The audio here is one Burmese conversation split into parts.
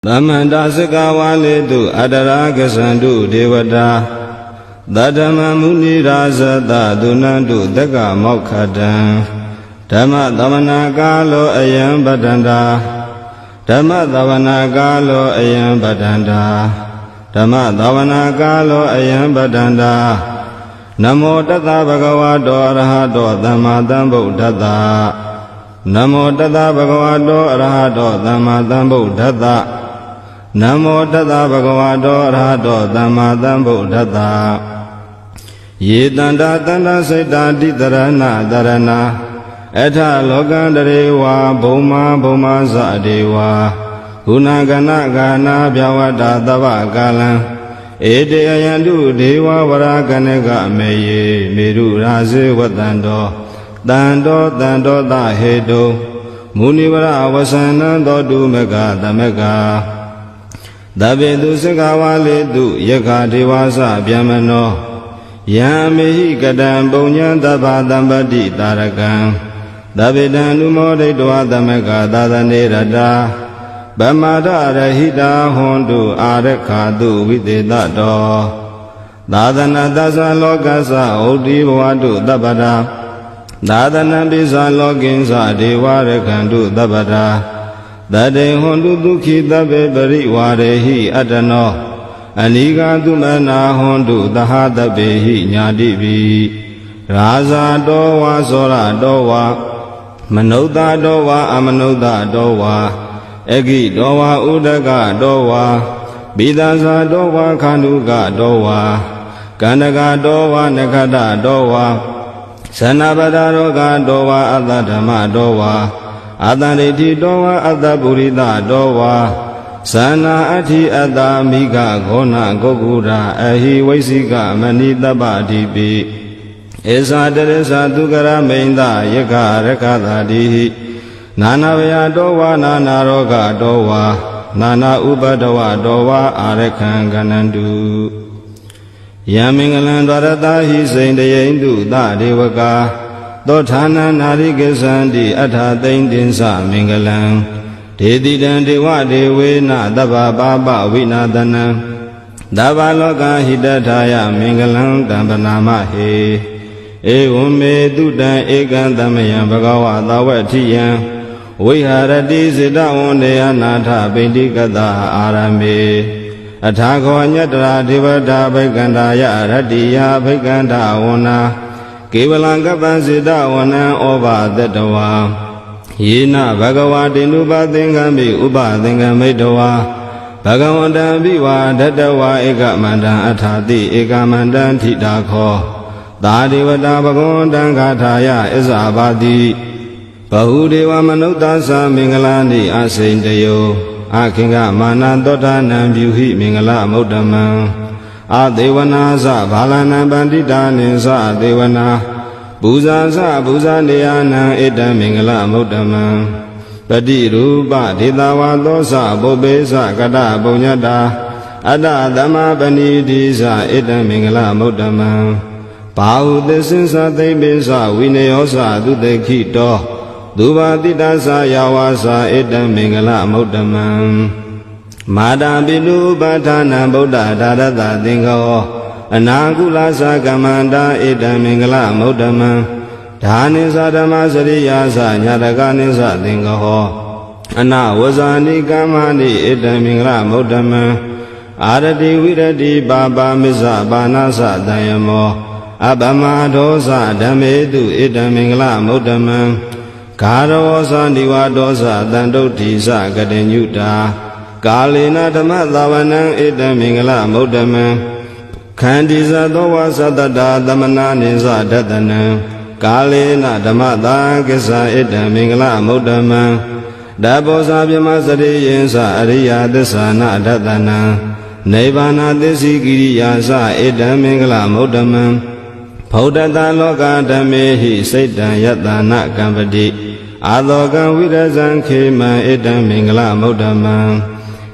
Tamanda Sikawali tu Adaraka Sandu Devata Dadama Muni Razata Dunandu Daga Mokkhadan Dhamma Davana Kalo Ayam Badanda Dhamma Davana Kalo Ayam Badanda Dhamma Davana Kalo Ayam Badanda Namo Tata Bhagavato Arahato Dhamma Buddhata Namo Tata Bhagavato Arahato Dhamma Buddhata Namo Tata Bhagavato Arahato Dhamma Buddhata Yedanda Tanda Seta Ditarana Dharana Etha Lokandarewa Bhoma Bhoma Sadewa Gunagana Gana Bhyavata Dava Kalan Ede Ayandu Deva Varakaneka Meye Meru Raze Vatando Dando Dando Dahedo Munivara Vasanando Dumega Damega Davedu Sikawali du Yaka Devasa Vyamano Yamehi Kadam Bunyan Dava Dambadi Tarakan Davedan Umode Dua Damega Dadane Rada Bamada Rahida Hondu Arekadu Videtato Dadana Dasa Lokasa Odi Wadu Dabada Dadana Bisa Loginsa Devarekandu Dabada Dade Hondu Dukhi Dabe Bari Warehi Adano Aniga Dumana Hondu Dahadabehi Nyadibi Raza Dowa Sora Dowa Manoda Dowa Amanoda Dowa Egi Dowa Udaga Dowa Bidasa Dowa Kanuga Dowa Kanaga Dowa Nakada Dowa Sanabada Roga Dowa Adadama Dowa Adaniti Dowa Adapurida Dowa Sana Ati Adamiga Gona Gogura Ahi Vaisika Manitaba Dibi Esa Teresa Dugara Menda Yaka Rekada Dihi Nana Vaya Dowa Nana Roga Dowa Nana Ubadawa Dowa Arekan Ganandu Yamingalan Dwaratahi Saindayendu Da Devaka Dotana Narikesandi Atha Thaindinsa Mingalan Dedidan Dewa Devena Dava Baba Vinadana Dava Loka Hidataya Mingalan Dambanama He Evume Dudan Ekantamayan Bhagava Dawatiyan Viharati Siddha Ondeya Natha Bindikata Arame Athako Nyatra Devata Bhaikantaya Ratiya Bhaikanta Wana Kevalangapa Siddha Wana Oba Datawa Yena Bhagavati Nupathingami Upathingami Dawa Bhagavanta Viva Datawa Ekamanda Athati Ekamanda Thidakho Dadevata Bhagavanta Gathaya Isabati Bahudeva Manutasa Mingalani Asaintayo Akinga Manandota Nambyuhi Mingala Muddhamam Adevana Sa Bhalana Bandita Nisa Devana Buza Sa Buza Neyana Eda Mingala Muddhamam Pati Rupa Ditawa Dosa Bobesa Kata Bunyata Ada Dhamma Paniti Sa Eda Mingala Muddhamam Bahudesinsa Thaibisa Vineyosa Dudekito Duva Titasa Yawasa Eda Mingala Muddhamam Mada Bidu Bhatana Buddha Dadata Tingaho Anagula Sakamanda Eda Mingala Muddhamam Dhanisa Dhamma Sariyasa Nyadakanisa Tingaho Anawasani Kamani Eda Mingala Muddhamam Arati Virati Baba Misa Banasa Dayamo Abama Dosa Dhametu Eda Mingala Muddhamam Karawosa Nivadosa Dandotisa Gadenyuta Kalina Dhamma Dhavanam Eda Mingala Muddhamam Khandisa Dowa Sadada Dhamana Nisa Dadanam Kalina Dhamma Dhakisa Eda Mingala Muddhamam Dabosa Bhyamasari Yensa Ariya Dhisana Dadanam Nibbana Disi Kiriyasa Eda Mingala Muddhamam Bhaudata Loka Dhammehi Saitan Yatana Kampati Adhoka Virazan Khema Eda Mingala Muddhamam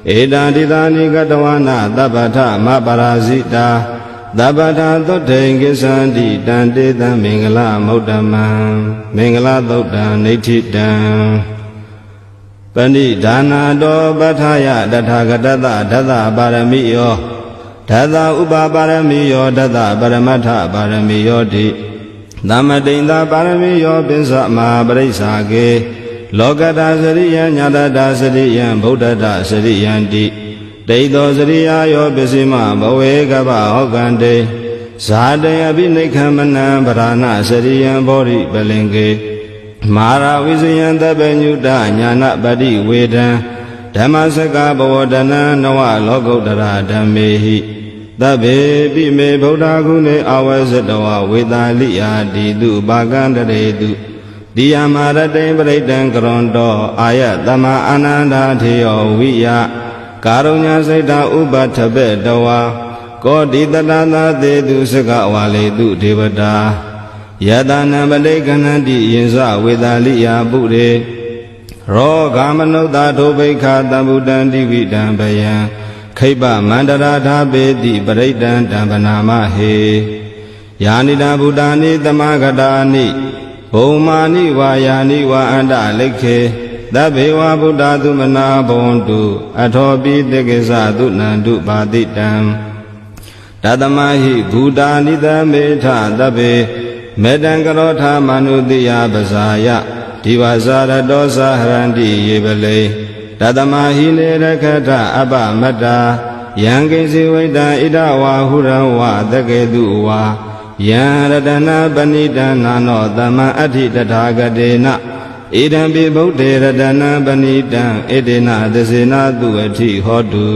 Eda Didani Gatawana Dabata Maparazita Dabata Thothengkisandi Dandeta Mingala Muddhamam Mingala Thotta Nithitam ပဏိဒါနာတောပဋ္ဌာယတထာဂတတဒသပါရမိယောဒသဥပပါရမိယောဒသပရမတ္ထပါရမိယောတိသမတိန်သာပါရမိယောပိစ္ဆမဟာပရိစ္ဆာကေလောကတာစရိယံညာတတာစရိယံဗုဒ္ဓတာစရိယံတိဒိဋ္ဌောစရိယာယောပစ္စည်းမဘဝေကပဟောကံတေဇာတေအပိနိခမနံဗရာဏစရိယံဘောရိပလင်ကေမာရဝိဇယံတပ္ပညုတညာနာပတိဝေဒံဓမ္မစကဘဝတနံနဝလောကုတ္တရာဓမ္မေဟိသဗ္ဗေပိမေဗုဒ္ဓဂုဏေအဝဇ္ဇတဝဝေသာလိယာတိတုပါကံတရေတုတိယမရတေပရိတံကရွန်တောအာယသမအာနန္ဒာထေယောဝိယကာရုညစိတ်တာဥပထဘေတဝါကောတိတတသာသေတုစကဝါလေတုဒေဝတာယတနာပတိကဏ္ဍတိယင်္စဝေသာလိယာပုရေရောဂမနုဿာထိုဘိခာတံဗုဒ္ဓံတိဝိတံဘယံခိပမန္တရာဓာပေတိပရိတံတံပနာမဟေယာနိတဗုဒ္ဓာနိသမဂတာနိဘုံမာနိဝါယာနိဝါအန္တလိခေသဗ္ဗေဝဗုဒ္ဓသုမနာဘဝန္တုအထောပိတေကိသသုနန္တုပါတိတံတသမဟိဘူတာနိသမေထသဗ္ဗေမေတံကရောထာမနုတိယပဇာယဒီဝဇာရတောသဟရန္တိယေပလေတသမဟိနေရခထအပမတ္တာယံကိစီဝိတံဣဒဝါဟုရံဝသကေတုဝါယံရတနာပဏိတံနာနောသမံအဋ္ဌိတထာဂတေနဣဒံပိဗုဒ္ဓေရတနာပဏိတံဣတေနသစေနာသူအဋ္ဌိဟောတု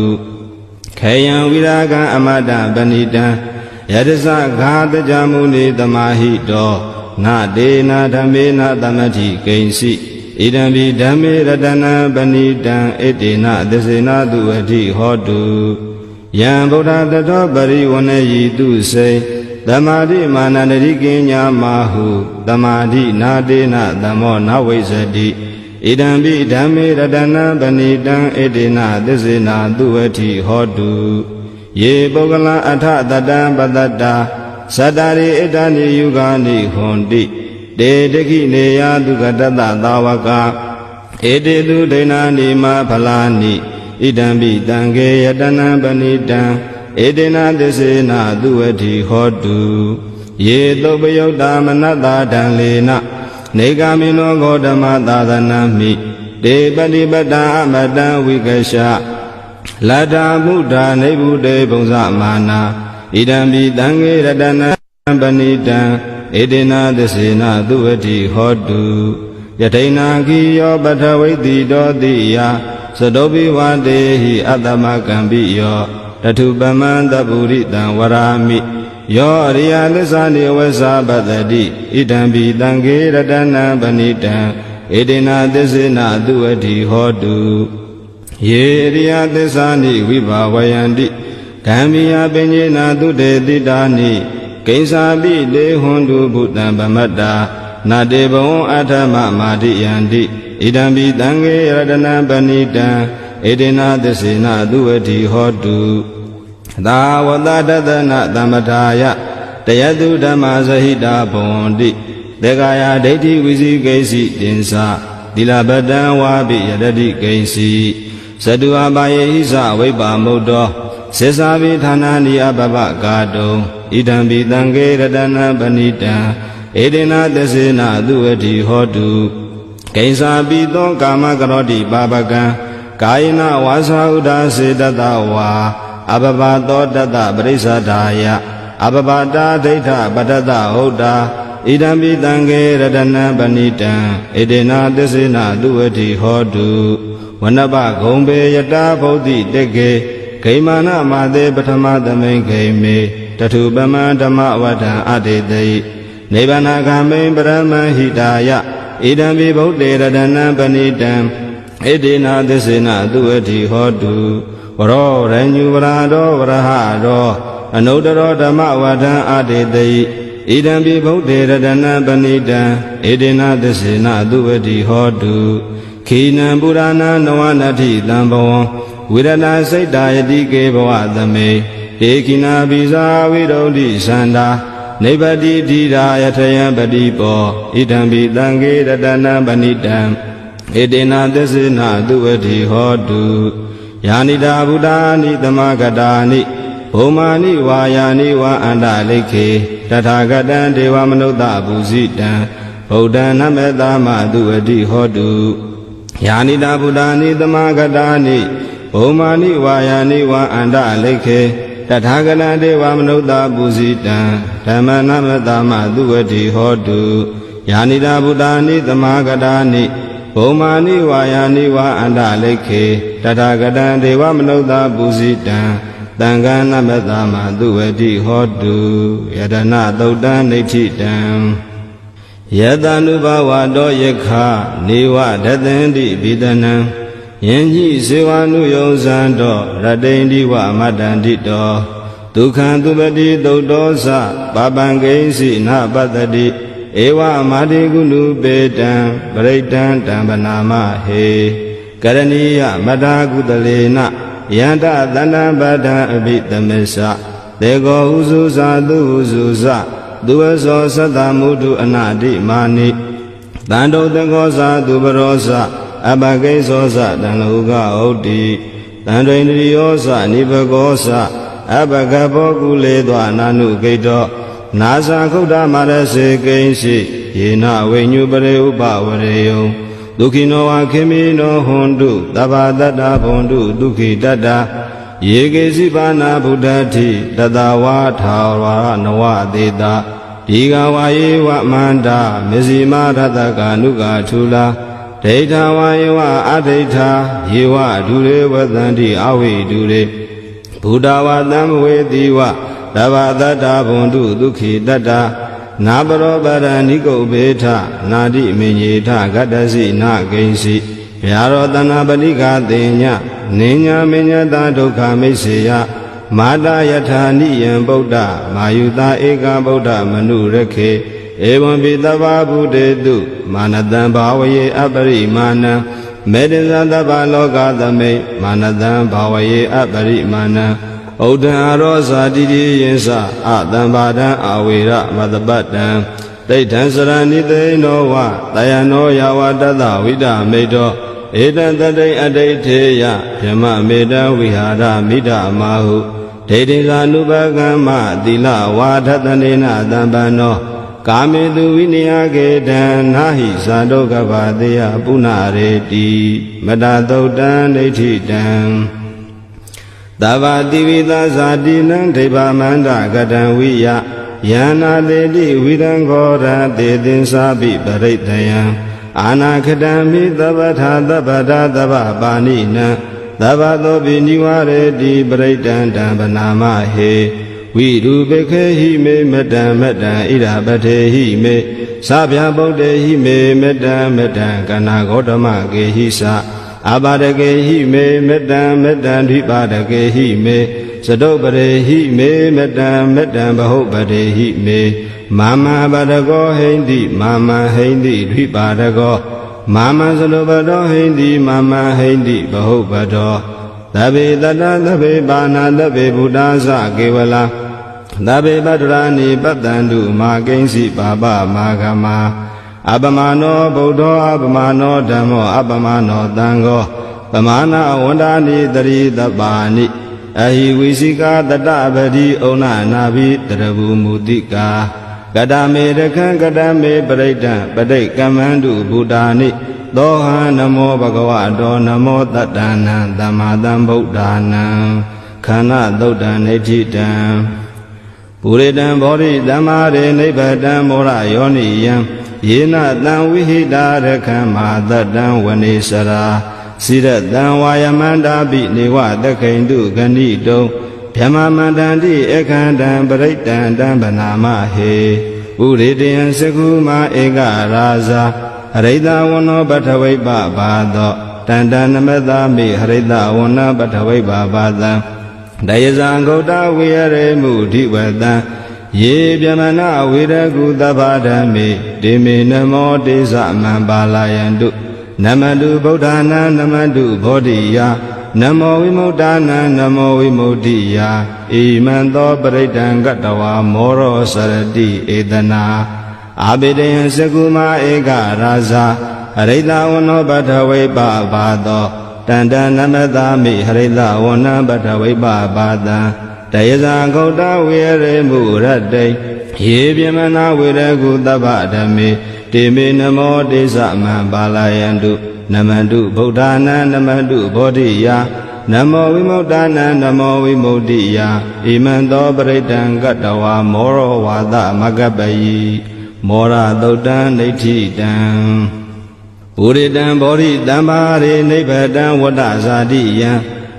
ခေယံဝိရာဂံအမတ္တပဏိတံယတသဂါတကြမုနိသမာဟိတောနာဒေနာဓမ္မေနသမတိကိဉ္စီဣဒံပိဓမ္မေရတနာပဏိတံဣတေနသစေနာသူအဋ္ဌိဟောတုယံဗုဒ္ဓတတောပရိဝဏယိတုစေသမာဓိမာနန္တရိကိညာမဟုသမာဓိနာတေနသမောနဝိဇ္ဇတိဣဒံပိဓမ္မေရတနာပဏိတံဣတေနသစေနာသူအဋ္ဌိဟောတုယေပုဂ္ဂလအထတတံပတ္တတာသတ္တရိဣတနိယုဂာနိဟွန်တိတေတခိနေယသုကတတသာဝကဧတေတုဒိဏာနိမဖလာနိဣဒံပိတံခေယတနံပဏိတံဧတေနသစေနာသူအဋ္ဌိဟောတုယေသုပယုတ်တာမနတ္တာဒံလေနနေဂာမိနောဂေါတမသာသနာမိတေပတိပတ္တာအမတံဝိကရှလတ္တာမုဒ္ဒာနိဗ္ဗုတေဘုံဇမာနာဣဒံပိတံခေရတနံပဏိတံဧတေနသစေနာသူအဋ္ဌိဟောတုယထိနာခိယောပထဝိတိတောတိယသတောပိဝတေဟိအတ္တမကံပိယောတထုပမံတပုရိတံဝရာမိယောအရိယသစ္စာနိဝေသပတ္တိဣဒံပိတံခေရတနံပဏိတံဧတေနသစေနာသူအဋ္ဌိဟောတုယေရိယသစ္စာနိဝိဘာဝယန္တိဓမ္မိယပဉ္စေနာသုတေတိတာနိကိဉ္စာပိတေဟွန်တုဘုတံဗမတ္တာနာတေဘဝံအထမမာတိယန္တိဣဒံပိတံခေရတနံပဏိတံဧတေနသစေနာသူအဋ္ဌိဟောတုသာဝတတတနာသမ္ပထာယတယတုဓမ္မဇဟိတာဘဝန္တိသေကာယဒိဋ္ဌိဝိဇိကိစီတင်္စာသီလပတံဝါပိယတတိကိဉ္စီဇတုအပါယေဟိသဝိပ္ပါမုတ်တောစေစာပိဌာနာနိအပပကာတုံဣဒံပိတံခေရတနံပဏိတံဧတေနသစေနာသူအဋ္ဌိဟောတုကိဉ္စာပိသောကာမကရောတိပါပကံကာယနာဝါစာဥဒ္ဒါစေတတဝါအပပသောတတပရိစ္ဆဒာယအပပတာဒိဋ္ဌပတတဟုတ်တာဣဒံပိတံခေရတနံပဏိတံဧတေနသစေနာသူအဋ္ဌိဟောတုဝနပဂုံပေယတာဗုဒ္ဓိတေကေဂိမာနမာသေပထမသမိန်ဂိမေတထုပမံဓမ္မဝဋ္ဌံအတေတိနိဗ္ဗာနဂမိန်ပရမဟိတာယဣဒံပိဗုဒ္ဓေရတနံပဏိတံဣတေနသစေနာသူအဋ္ဌိဟောတုဝရောရညုဝရာတောဝရဟတောအနုတ္တရောဓမ္မဝဋ္ဌံအတေတိဣဒံပိဗုဒ္ဓေရတနံပဏိတံဣတေနသစေနာသူအဋ္ဌိဟောတုခိနံပုရာဏနဝနတ္ထိတံဘဝံဝိရဏစိတ်တာယတိကေဘဝသမေဧကိနာပိဇာဝိရုဒ္ဓိသန္တာနိဗ္ဗတိဓိရာယထယံပတိပောဣဒံပိတံခေရတနံပဏိတံ ဧတေနသစ္စေနသူဝတိဟောတုယာနိတာဗုဒ္ဓာနိသမဂတာနိဘုမာနိဝါယာနိဝါအန္တလိခေတထာဂတံဒေဝမနုဿပုဇိတံဗုဒ္ဓံနမေတ္တမသူဝတိဟောတုယာနိတာဗုဒ္ဓာနိသမဂတာနိဘုမာနိဝါယာနိဝါအန္တလိခေတထာဂတံဒေဝမနုဿပုဇိတံဓမ္မနမေတ္တမသူဝတိဟောတုယာနိတာဗုဒ္ဓာနိသမဂတာနိဘုမာနိဝါယာနိဝါအန္တလိခေတထာဂတံဒေဝမနုဿပုဇိတံသံဃာနမတမသူဝတိဟောတုယတနာသုတ်တံနိဋ္ဌိတံယတ ानु ဘဝတောယခနေဝဒသန္တိဘိဒနံယင်ညိစေဝ ानु ယုံဇံတောရတိန္ဒီဝမတ္တန္တိတောဒုက္ခံသူပတိသုတ်တောသပပံကိဉ္စီနပတ္တိဧဝမာတိကုဏုပေတံပရိတံတံပနာမဟေကရဏီယမထာကုတလေနယန္တသန္တံပဒံအဘိသမ္မစ္စသေကောဟုစုဇာသူဟုစုဇသူဝသောသတ္တမုထုအနာတိမာနိတန္တုတကောဇာသူပရောဇအပကိစ္ဆောဇတန္လုကဩတိတန္တွင်တရိယောဇနိဘကောဇအပကဘောကုလေသောနာနုဂိတောနာဇာခုဒ္ဓမာရစေကိဉ္စီယေနဝိညုပရေဥပဝရေယံဒုက္ခိနောဝခေမိနောဟွန်တုသဗ္ဗတတ္တဘွန်တုဒုက္ခိတတ္တယေကေစီပါဏဗုဒ္ဓတိတတဝါထာဝရနဝသေတာဒီဃဝါယေဝမန္တာမေဇိမာရတကာနုကာထူလာဒိဋ္ဌဝါယေဝအဒိဋ္ဌာယေဝဒုရေဝသန္တိအဝိဒုရေဘုဒ္ဓဝါသံဝေတိဝသဗ္ဗတတ္တဘွန်တုဒုက္ခိတတ္တနာပရောပရဏိကုတ်ဘေထနာတိမေညေထဂတ္တစီနာဂိဉ္စီဗျာရောတနာပတိကသေညနိညာမေညတာဒုက္ခမိတ်စေယမာတာယထာနိယံဗုဒ္ဓမာယုတာဧကဗုဒ္ဓမနုရခေဧဝံပိတဗ္ဗဗုတေတုမာနတံဘာဝယေအပရိမာဏံမေတ္တဇသဗ္ဗလောကသမိတ်မာနတံဘာဝယေအပရိမာဏံဩဒံအရောဇာတိတိယင်္စအတံဘာဒံအဝေရမတပတ္တံဒိဋ္ဌံစရဏိသိနောဝတယနောယဝတတဝိဒမေတောဧတံတတိအဋိဋ္ဌေယယမမေတံဝိဟာရမိဒမာဟုဒိဋ္ဌိသာနုပကမ္မသီလဝါဒတနေနသံပန္နောကာမေတုဝိနယကေတံနာဟိဇာတောကဘာတေယပုဏ္ဏရေတိမတသုတ်တံဒိဋ္ဌိတံသဗ္ဗတိဝိသဇာတိနံဒိဗ္ဗမန္တကတံဝိယယန္နာတေတိဝိရံခောရတေသင်္စာပိပရိတယံအာနာခတံမိသဗ္ဗထာသဗ္ဗတာသဗ္ဗပါဏိနံသဗ္ဗသောပိနိဝရတိပရိတံတံပနာမဟေဝိရူပခေဟိမေမတံမတံဣဒပထေဟိမေသဗျာဗုဒ္ဓေဟိမေမတံမတံကနာဂေါတမကေဟိသအပါဒကေဟိမေမတံမတံဓိပါဒကေဟိမေသတုပရေဟိမေမတံမတံဘဟုပတေဟိမေမာမပါဒကောဟိန္တိမာမဟိန္တိဓိပါဒကောမာမသလုပတောဟိန္တိမာမဟိန္တိဘဟုပတောသဗ္ဗေတတ္တသဗ္ဗေပါဏသဗ္ဗေဘုဒ္ဓသကေဝလာသဗ္ဗေပတ္တရာနိပတ္တန္တုမာကိဉ္စီပါပမာဂမအပမနောဗုဒ္ဓောအပမနောဓမ္မောအပမနောသံဃောပမာဏဝန္ဒာနိတရိတပါဏိအဟိဝိစိကာတတပတိဩနနာဘိတရဘူမူတိကာကတမေရခံကတမေပရိဒံပဋိကမ္မန္တုဘုဒ္ဓာနိသောဟံနမောဘဂဝတောနမောတတ္တနံသမ္မာသမ္ဗုဒ္ဓာနံခန္ဓာသုတ်တံနိဋ္ဌိတံပုရိတံဘောဓိသမ္မာရေနိဗ္ဗတံမောရယောနိယံယေနတံဝိဟိတာရခံမာတတံဝနေစရာစိရတံဝါယမန္တာပိနေဝတခိန်တုဂဏိတုံဗြဟ္မမန္တန္တိအခန္တံပရိတံတံဗနာမဟေဥရိတယံစကုမာဧကရာဇာဟရိတဝနောပထဝိပဘာသောတန္တနမတမိဟရိတဝနပထဝိပဘာသံဒယဇံဂௌတဝိရရေမုဓိဝတံယေဗျမနဝိရကုသဗ္ဗဓမ္မေတေမေနမောတေသမံပါလာယန္တုနမတုဗုဒ္ဓနာနမတုဘောဓိယနမောဝိမု ddha နာနမောဝိမု ddhi ယဣမံသောပရိဒံကတဝါမောရောစရတိဧတနာအာဘေတယံစကုမာဧကရာဇာဟ ရိတဝနောပထဝိပဘာသောတန္တနမသာမိဟရိတဝနပထဝိပဘာတံတယဇာဂௌတဝေရေမုရတ္တိယေပြမနာဝေရကုသဗ္ဗဓမ္မေတေမေနမောတေသမံပါဠယန္တုနမန္တုဗုဒ္ဓနာနမန္တုဘောဓိယနမောဝိမု ṭ နာနမောဝိမု ṭိယဣမံသောပရိတံကတ္တဝါမောရောဝါသမဂ္ဂပယိမောရသုတ်တံဒိဋ္ဌိတံဥရိတံဘောဓိတံပါရိနိဗ္ဗတံဝတ္တဇာတိယံ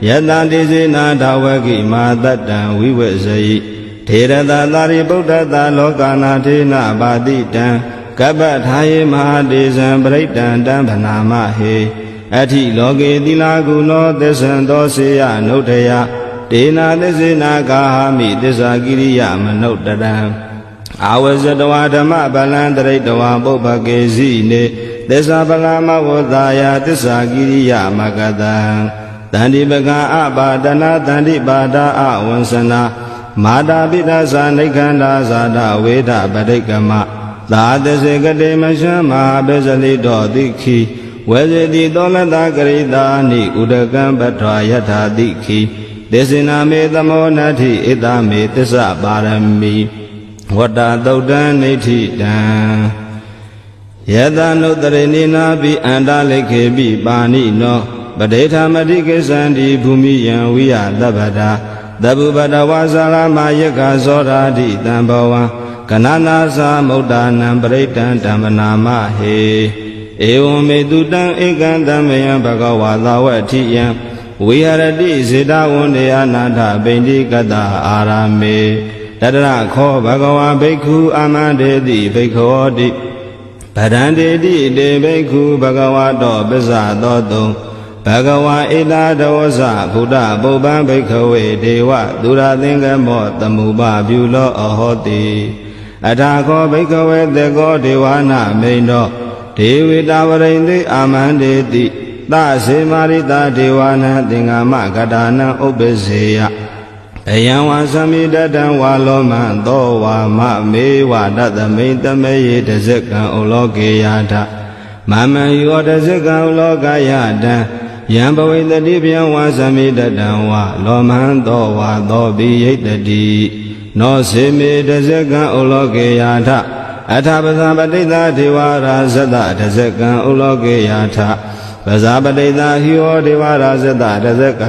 ယတတိစေနာဓဝကိမာတတံဝိဝေဇယိထေရတသာရိပုတ္တတလောကနာထေနဘာတိတံကပ္ပထာယေမဟာတေဇံပရိတံတံဗနာမဟေအဋ္ဌိလောကေသီလာကုနောသစ္ဆံသောစေယနုဋ္ဌယတေနာသစ္စေနာကာဟာမိသစ္စာကိရိယမနုဋ္ဌတံအာဝဇတဝါဓမ္မဗလံတရိတဝါပုပ္ပကေစီနေသစ္စာပလမဝသာယသစ္စာကိရိယမဂတံတန္တိပကံအပါဒနာတန္တိပါဒအဝံစနာမာတာပိတသနိခန္ဓာဇာတဝေဒပရိကမသာသစေကတိမရှမဟာပေဇလိတောတိခိဝေဇတိတောလတကရိတာနိဥဒကံပထွာယထာတိခိသေစနာမေသမောနတ္ထိဣတမေသစ္စာပါရမီဝတ္တသုတ်တံနိဋ္ဌိတံယတနုတ္တရိနိနာပိအန္တလိခေပိပါဏိနောပဋိဌာမတိကိသန္တိဘူမိယံဝိယသဗ္ဗတာသဗ္ဗပတဝါဇာလမယက္ခသောရာတိတံဘဝံကနနာသမုဒ္ဒနာပရိတံဓမ္မနာမဟေဧဝံမေတုတံဧကံတမယံဘဂဝါသဝဋ္ဌိယံဝိဟရတိစေတဝန္တေအနာထပိန္တိကတအာရမေတတရခောဘဂဝါဘိက္ခုအာမန္တေတိဘိက္ခောတိဗဒန္တေတိတေဘိက္ခုဘဂဝါတောပစ္စသောတုံဘဂဝါဣတာဒဝဇဘုဒ္ဓပုပ္ပံဘိက္ခဝေဒေဝသူရသင်္ကမောတမုပပြုလောအဟောတိအထာခောဘိက္ခဝေသေကောဒေဝနာမိန်တော်ဒေဝိတဝရိန္တိအာမန္တေတိသစေမာရိတာဒေဝနာသင်္ဃမကတာနံဥပ္ပစေယဘယံဝါသမိတတံဝါလောမံသောဝါမမေဝတသမိတမေယေတဇကံဩလောကေယထမမံယောတဇကံဩလောကယတံယံဘဝိတတိဗျံဝါသမိတတံဝါလောမံသောဝါသောပိယိတတိနောစေမေတဇကံဩလောကေယထအထပဇာပတိတာဒေဝရာဇတတဇကံဩလောကေယထပဇာပတိတာဟိဝဒေဝရာဇတတဇကံ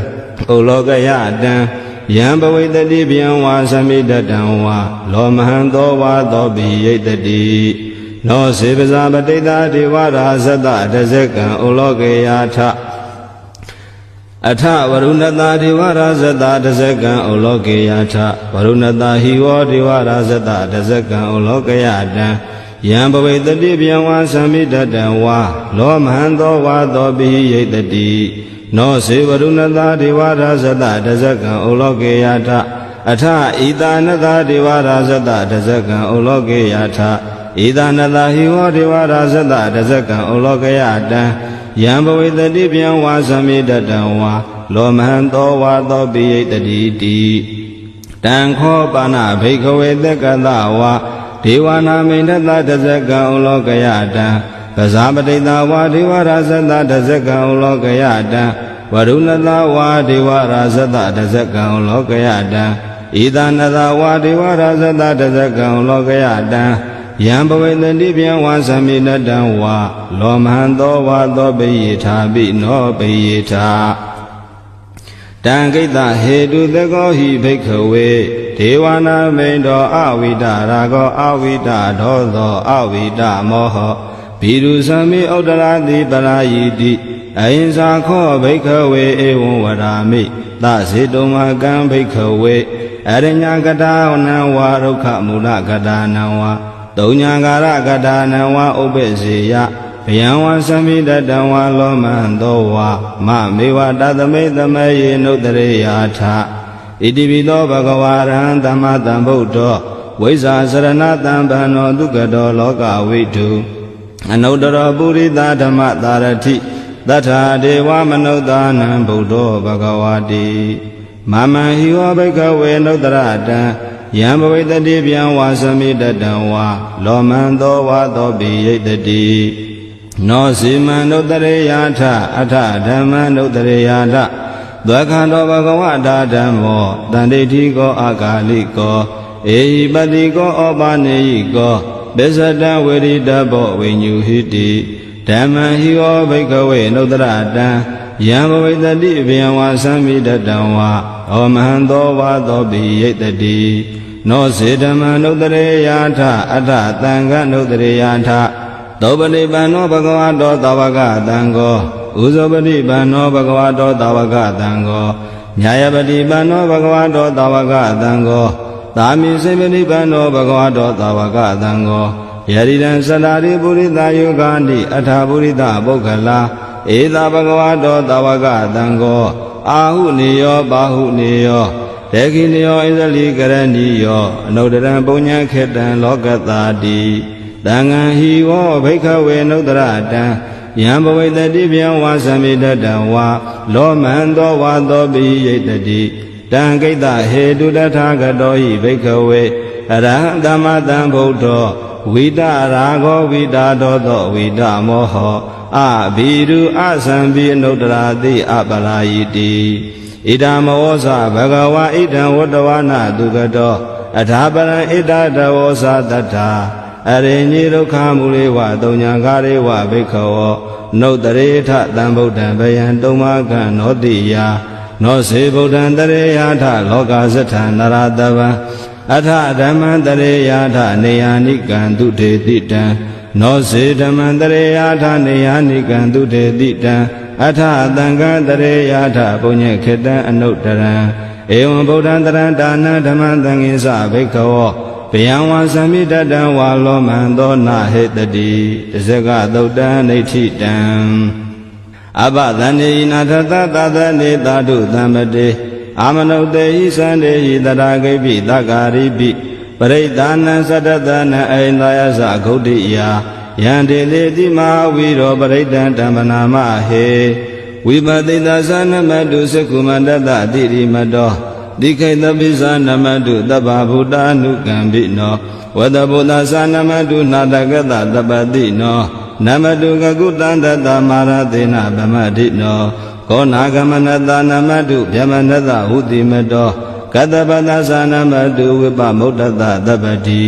ဩလောကယတံယံဘဝိတတိဗျံဝါသမိတတံဝါလောမဟံသောဝါသောပိယိတတိနောစေပဇာပတိတာဒေဝရာဇတတဇကံဩလောကေယထအထဝရုဏတာဒေဝရာဇတတဇကံဩလောကေယထဝရုဏတာဟိဝဒေဝရာဇတတဇကံဩလောကယတံယံဘဝိတတိဗျံဝါသမိတတံဝါလောမဟံသောဝါသောပိယိတတိနောစေဝရုဏတာဒေဝရာဇတတဇကံဩလောကေယထအထဣတာနတာဒေဝရာဇတတဇကံဩလောကေယထဣတာနတာဟိဝဒေဝရာဇတတဇကံဩလောကေယတံယံဘဝိတတိဗျံဝါသမိတတံဝါလောမဟံသောဝါသောပိယိတတိတိတံခောပါဏဘိက္ခဝေသက္ကတဝါဒေဝနာမိဏတတဇကံဩလောကယတံပဇာပတိတာဝါဒေဝရာဇတတဇကံဩလောကယတံဝရုဏတဝါဒေဝရာဇတတဇကံဩလောကယတံဣဒနတဝါဒေဝရာဇတတဇကံဩလောကယတံယံဘဝေတတိဗျံဝါသမိနတံဝါလောမဟံသောဝါသောပိယိထာပိနောပိယိထာတံကိတ္တဟေတုသကောဟိဘိက္ခဝေဒေဝနာမိန်တော်အဝိဒရာဂောအဝိဒဒောသောအဝိဒမောဟဘိရုသမိဥဒ္ဒရာတိပရာယိတိအဟိံစာခောဘိက္ခဝေဧဝံဝရာမိသစေတုံမကံဘိက္ခဝေအရညကတာနံဝါဒုက္ခမူလကတာနံဝါတုံညာကာရကတာနံဝါဥပ္ပစေယဘယံဝါသမိတတံဝါလောမံသောဝါမမေဝတသမိတမေယေနုတရေယာထဣတိပိသောဘဂဝါရဟံသမ္မာသမ္ဗုဒ္ဓောဝိဇ္ဇာစရဏတံဗန္နောဒုက္ကတောလောကဝိတုအနုတ္တရောပုရိသဓမ္မသာရတိသတ္ထာဒေဝမနုဿာနံဗုဒ္ဓောဘဂဝါတိမမံဟိဝဘိက္ခဝေနုတ္တရတံယံဘဝိတတိဗျံဝါသမိတတံဝါလောမံသောဝါသောပိယိတတိ နောစီမံနုတ္တရေယထအထဓမ္မနုတ္တရေယထသက္ခန္တောဘဂဝတာဓမ္မောတန္တိတိကောအာဂါလိကောဧဟိပတိကောဩပါနေယိကောပစ္စတံဝေရိတဘောဝိညုဟိတိဓမ္မံဟိဝဘိကဝေနုတ္တရတံယံဘဝိတတိဘယံဝါသံမိတတံဝါဩမဟံသောဝါသောပိယိတတိနောစေဓမ္မနုတ္တရေယထအထသံဃနုတ္တရေယထသောပတိပန္နောဘဂဝတောသဝကသံဃောဥဇောပတိပန္နောဘဂဝတောသဝကသံဃောညာယပတိပန္နောဘဂဝတောသဝကသံဃောသာမိစေပတိပန္နောဘဂဝတောသဝကသံဃောယရိတံသတ္တာရိပုရိသယုဂာတိအထာပုရိသပုဂ္ဂလာဧသာဘဂဝတောသဝကသံဃောအာဟုနေယောဘာဟုနေယောဒေခိနေယောဣဇလိကရဏီယောအနုတ္တရံပုညံခေတံလောကတာတိသံဃံဟိဝောဘိက္ခဝေနုတ္တရတံယံဘဝိတတိဗျံဝါသမိတတံဝါလောမံသောဝါသောပိယိတတိတံကိတ္တဟေတုတထာဂတောဟိဘိက္ခဝေအရဟံသမ္မာတံဗုဒ္ဓောဝိတရာဂောဝိတာဒောသောဝိတမောဟောအဘိရုအသံပိအနုတ္တရာတိအပလာယိတိဣဒံမောဇဘဂဝါဣဒံဝတ္တဝနာတုကတောအထာပရံဣဒတဝောဇတတ္ထာအရိညိဒုက္ခမူလေဝတုံညာကာရေဝဘိက္ခဝောနုတ္တရေထတံဗုဒ္ဓံဗယံတုံမကံနောတိယနောစေဗုဒ္ဓံတရေယထလောကသထံနရတဗံအထဓမ္မံတရေယထနေယာနိကံတုထေတိတံနောစေဓမ္မံတရေယထနေယာနိကံတုထေတိတံအထသံဃံတရေယထပုညေခေတံအနုတ္တရံဧဝံဗုဒ္ဓံတရံဒါနံဓမ္မံသံဃိသဘိက္ခဝောဘယံဝါသမိတတံဝါလောမံသောနာဟေတတိတဇဂသုတ်တံနေဋ္ဌိတံအဘသန္တိနာထသသသနေသာဓုသံပတိအာမနုတေဟိသန္တေဟိတရာဂိပိသက္ကာရိပိပရိဒာနံသတ္တသနံအိန္ဒယသဂုဋ္ဌိယာယံတေလေတိမဟာဝီရောပရိဒံဓမ္မနာမဟေဝိပတိသသနမတုစကုမန္တတတိရိမတောတိခိတပိသနမတုတဗ္ဗဗုဒ္ဓ ानु ကံပိနောဝတဗုဒ္ဓသနမတုနာတကတတပတိနောနမတုကကုတန္တတမာရသေနဗမတိနောကောနာဂမနတနမတုဗျမနတဟုတိမတောကတပတသနမတုဝိပမုဒ္ဒတတပတိ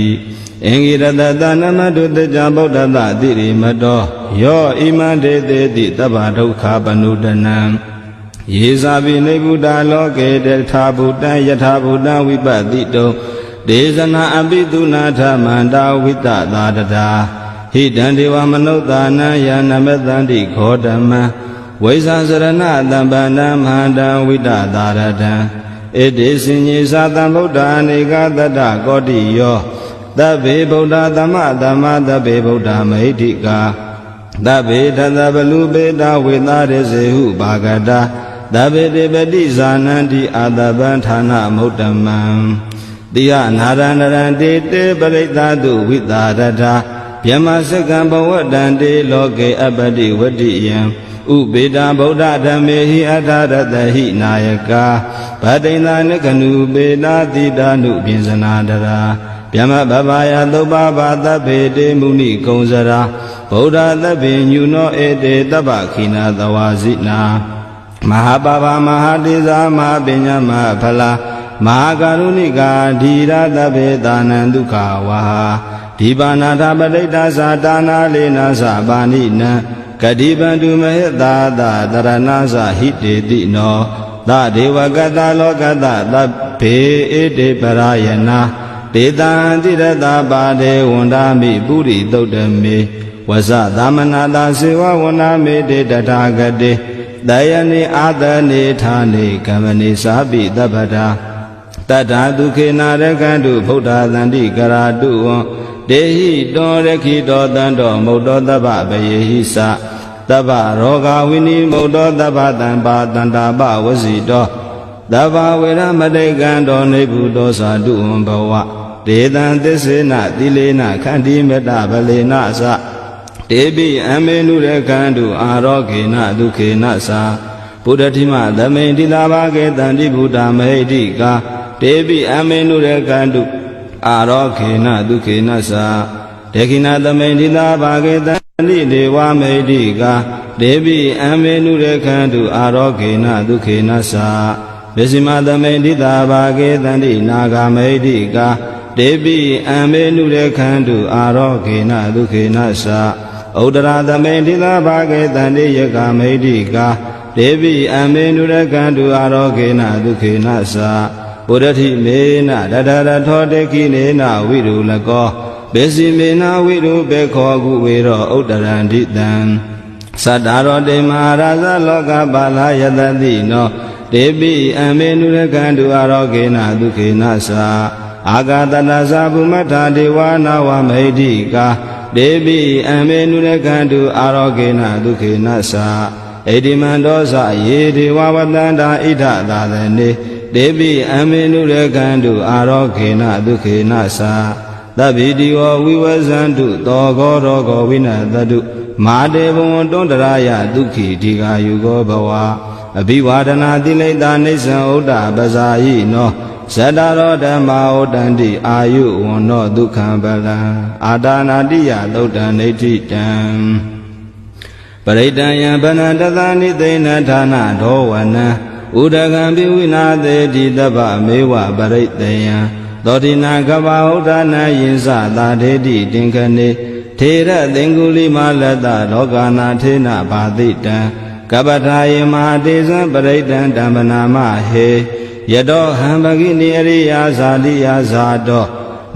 အင်္ဂိရတတနမတုတကြဗုဒ္ဓတတိရိမတောယောဣမံဒေတေတိတဗ္ဗဒုက္ခပနုတနံယေဇာပိနေဗုဒ္ဓလောကေတထာဗုဒ္ဓံယထာဗုဒ္ဓံဝိပတိတုံဒေဇနာအပိတုနာထမန္တာဝိတသာတတာဟိတံဒေဝမနုဿာနံယနမတန္တိခောဓမ္မံဝိဇာစရဏတံပန္နမန္တံဝိတသာရတံဣတိစင်ကြီးသာတံဗုဒ္ဓအနေကတတကောတိယောသဗ္ဗေဗုဒ္ဓသမ္မသဗ္ဗေဗုဒ္ဓမဟိတိကာသဗ္ဗေတသဗလူပေတဝေသရစေဟုဘာဂတာသဗ္ဗေတေပတိဇာနန္တိအာတပံဌာနမုဒ္ဓမံတိယနာရဏရံတေတေပရိသတုဝိတာရထာဗျမစကံဘဝတံတေလောကေအပတိဝတ္တိယံဥပေတာဗုဒ္ဓဓမ္မေဟိအထာရတဟိနာယကာဗတိန္ဒနကနုပေတာတိတာနုပြင်စနာတရာဗျမဘဗာယသုပ္ပဘာသဗ္ဗေတေမုနိကုံစရာဗုဒ္ဓသဗ္ဗေညုနောဧတေတပ္ပခိနာသဝါစိနာမဟာပါပမဟာတိဇာမဟာပညာမဟာဖလာမဟာကရုဏိကာဓီရသဗ္ဗေသာနံဒုက္ခဝါဒီပါဏာထပဋိတ္တသာတာနာလေနာသပါဏိနံကတိပန္တုမဟိတာသတရဏသဟိတေတိနောသဒေဝကတလောကတသဗ္ဗေဧတေပရယနာဒေတံတိရတပါဒေဝန္ဒာမိပုရိသုတ်တမေဝဇသမနာတာစေဝဝန္ဒာမေတေတထာဂတေတယနိအာတနေဌာနေကမ္မနိသာပိတပ္ပတာတတ္ထာဒုခေနာရကံတုဗုဒ္ဓသန္တိကရာတုဝံဒေဟိတောရခိတောတံတောမုတ်တောတပ္ပဗယေဟိသတပ္ပရောဂဝိနိမုတ်တောတပ္ပတံပါတန္တာပဝစီတောတပ္ပဝေရမတိကံတောနေဗုတောသာတုဝံဘဝဒေတံသစ္စေနသီလေနခန္တိမေတ္တဗလေနသတေပိအမေနုရကံတုအာရောဂေနဒုခေနသာဘုဒ္ဓတိမသမိန်တိလာဘာကေတန္တိဗုဒ္ဓမဟိတိကာတေပိအမေနုရကံတုအာရောဂေနဒုခေနသာဒေခိနာသမိန်တိလာဘာကေတ နိဒေဝမေတိကာဒေဝိအမေနုရခန္တုအာရောဂေနဒုခေနသာဝိစီမသမိတိတာဘာကေတန္တိနာဂမေတိကာဒေဝိအမေနုရခန္တုအာရောဂေနဒုခေနသာဥဒရာသမိတိတာဘာကေတန္တိယကမေတိကာဒေဝိအမေနုရခန္တုအာရောဂေနဒုခေနသာပုရတိမေနတတရထောတေကိနေနဝိရုလကောဘေစီမေနဝိရုဘေခောကုဝေရောဥဒရန္တိတံသတ္တရောတေမဟာရာဇလောကပါလာယတတိနောဒေပိအမေနုရကန္တုအာရောဂေနဒုခေနသာအာဂတတသဗုမထာဒေဝနာဝမေတိကာဒေပိအမေနုရကန္တုအာရောဂေနဒုခေနသာဣတိမန္တောသယေဒေဝဝတန္တာဣဒသာသနေဒေပိအမေနုရကန္တုအာရောဂေနဒုခေနသာသဗ္ဗိတိဝဝိဝဇန္တုသောဂောရောဂောဝိနတတုမာတေဘဝံတွန္တရာယဒုက္ခိဒီဃာယုဂောဘဝအဘိဝါဒနာတိလိတာနိစ္စံဥဒ္ဒပဇာယိနောဇတ္တရောဓမ္မာဩတန္တိအာယုဝန္နောဒုက္ခံပလံအာဒါနာတိယသုတ်တံနေဋ္ဌိတံပရိတံယံဗနတသနိသိဏဌာနဒောဝနံဥဒကံပိဝိနာသေတိတပ္ပမေဝပရိတယံသောတိနာကဗ္ဗဥဒ္ဒနာယင်္စသာဒေတိတင်ခနေထေရသင်္ကုလိမလတ္တလောကနာထေနဘာတိတံကပ္ပထာယေမဟာတေဇံပရိတံဓမ္မနာမဟေယတောဟံပကိနိအရိယာဇာတိယဇာတော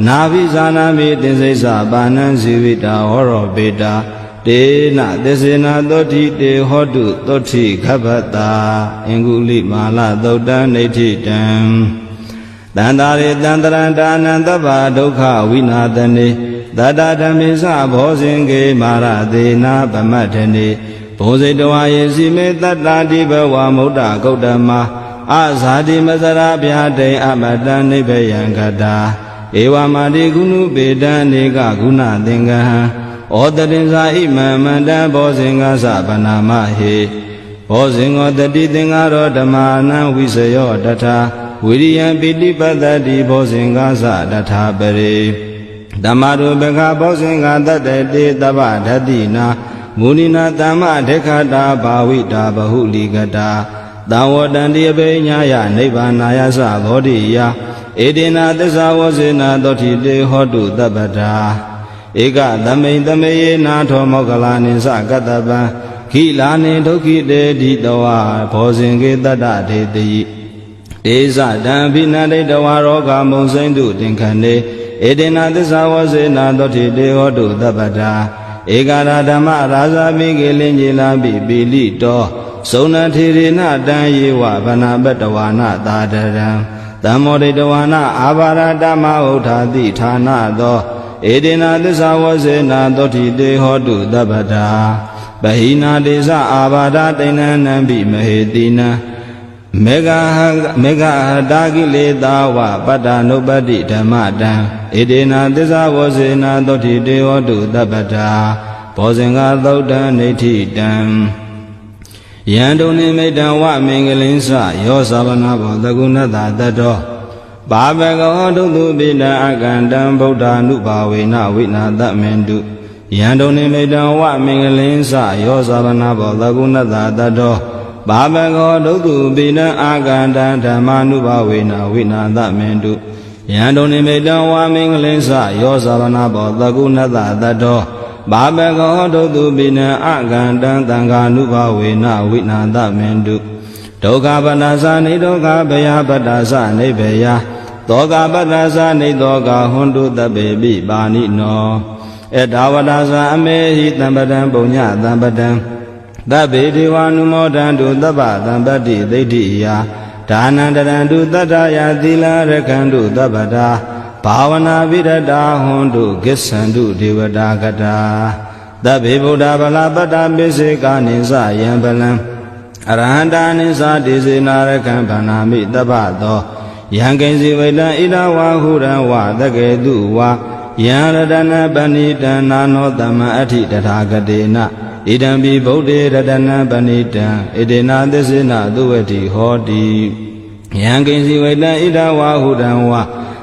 နာဘိဇာနာမိတင်စိစ္ဆပါဏံဇီဝိတာဟောရောပေတာတေနသစ္စေနာသောတိတေဟောတုသောတိခဗ္ဗတာအင်္ဂုလိမာလသုတ်တံနေဋ္ဌိတံတန္တာရေတန္တရံဒါနံသဗ္ဗဒုက္ခဝိနာတနေသတ္တဓမ္မေသဘောဇင်ကေမာရသေနာဗမတ္ထနေဘောဇိတဝါယေစီမေတတ္တာတိဘဝမုဒ္ဒဂௌတမအဇာတိမစရာဗျာတိအမတံနိဗ္ဗယံကတာဧဝမာတိကုဏုပေတံနေကဂုဏသင်္ကဟံဩတတင်္ဇာဣမံမန္တံဘောဇင်္ဂသဗနာမဟေဘောဇင်္ဂောတတိသင်္ဃရောဓမ္မာနံဝိစယောတထာဝိရိယံပိဋိပတ္တိဘောဇင်္ဂသတထာပရိဓမ္မရူပကဘောဇင်္ဂတတတေတဗ္ဗဓတ္တိနာမုနိနာတမ္မဒေခတာဘာဝိတာဘဟုလိကတာသံဝတန္တိအပိညာယနိဗ္ဗာနာယသဘောဓိယဧတေနာသစ္စာဝဇေနာသောတိတေဟောတုတပ္ပတာဧကသမိန်သမေယေနာထောမောကလာနိသကတ္တပံခိလာနိဒုက္ခိတေတိတဝါဘောဇင်ကေတတ္တဒေတိဒေဇတံဘိနတိတဝါရောဂမုံစိမ့်တုတင်ခဏေဧတေနာသစ္စာဝဇေနာသောတိတေဟောတုတပ္ပတာဧကရာဓမ္မရာဇာမိကေလင်ကြီးလာပိပိလိတောသုံဏထေရေနတံယေဝဗနာပတဝါနသာတရံသံမောဒိတဝါနအာဘာရတမဥထာတိဌာနသောဧတေနာသစ္စာဝဇေနာသောတိတေဟောတုတပ္ပတာပဟိနာတေဇအာဘာဒတိဏနံပိမဟေတိနံမေဃဟတာကိလေသာဝပတ္တနုပတ္တိဓမ္မတံဧတေနာသစ္စာဝဇေနာသောတိတေဟောတုတပ္ပတာဘောဇင်္ဂသုတ်တံနေဋ္ဌိတံယံတုန်နိမိတံဝမင်္ဂလင်းစယောသဗနာဘောသကုဏတတတောဘာဘဂဝတုတုပိတံအကန္တံဗုဒ္ဓ ानु ဘာဝေနဝိနာတမင်တုယံတုန်နိမိတံဝမင်္ဂလင်းစယောသဗနာဘောသကုဏတတတောဘာဘဂဝတုတုပိတံအကန္တံဓမ္မာနုဘာဝေနဝိနာတမင်တုယံတုန်နိမိတံဝမင်္ဂလင်းစယောသဗနာဘောသကုဏတတတောဘာဘဂဝတုတုပိနံအကန္တံသံဃာနုဘာဝေနဝိနာတမင်တုဒုက္ခပတ္တသနိဒုက္ခဘယပတ္တသနိဗ္ဗယသောကပတ္တသနိသောကဟွန်တုတပေပိပါဏိနောဧဒါဝတ္တသအမေဟိတံပတံပုညတံပတံသဗ္ဗေဒေဝ ानु မောဒံတုသဗ္ဗတံပတ္တိဒိဋ္ဌိယဒါနန္တရံတုတတ္တယသီလရခန္တုသဗ္ဗတာဘာဝနာပိရတာဟွန်တုကိစ္ဆန္တုဒေဝတာကတာသဗ္ဗေဗုဒ္ဓဗလာပတ္တပိစေကာနိသယံပလံအရဟန္တာနိသဒေစေနာရခံဗန္နာမိတပ္ပသောယံကိဉ္စီဝိတံဣဒဝါဟုရံဝသကေတုဝါယံရတနာပဏိတံနာနောတမ္မအဋ္ဌိတထာဂတေနဣဒံပိဗုဒ္ဓေရတနာပဏိတံဣဒေနာသစ္စေနသုဝတိဟောတိယံကိဉ္စီဝိတံဣဒဝါဟုရံဝ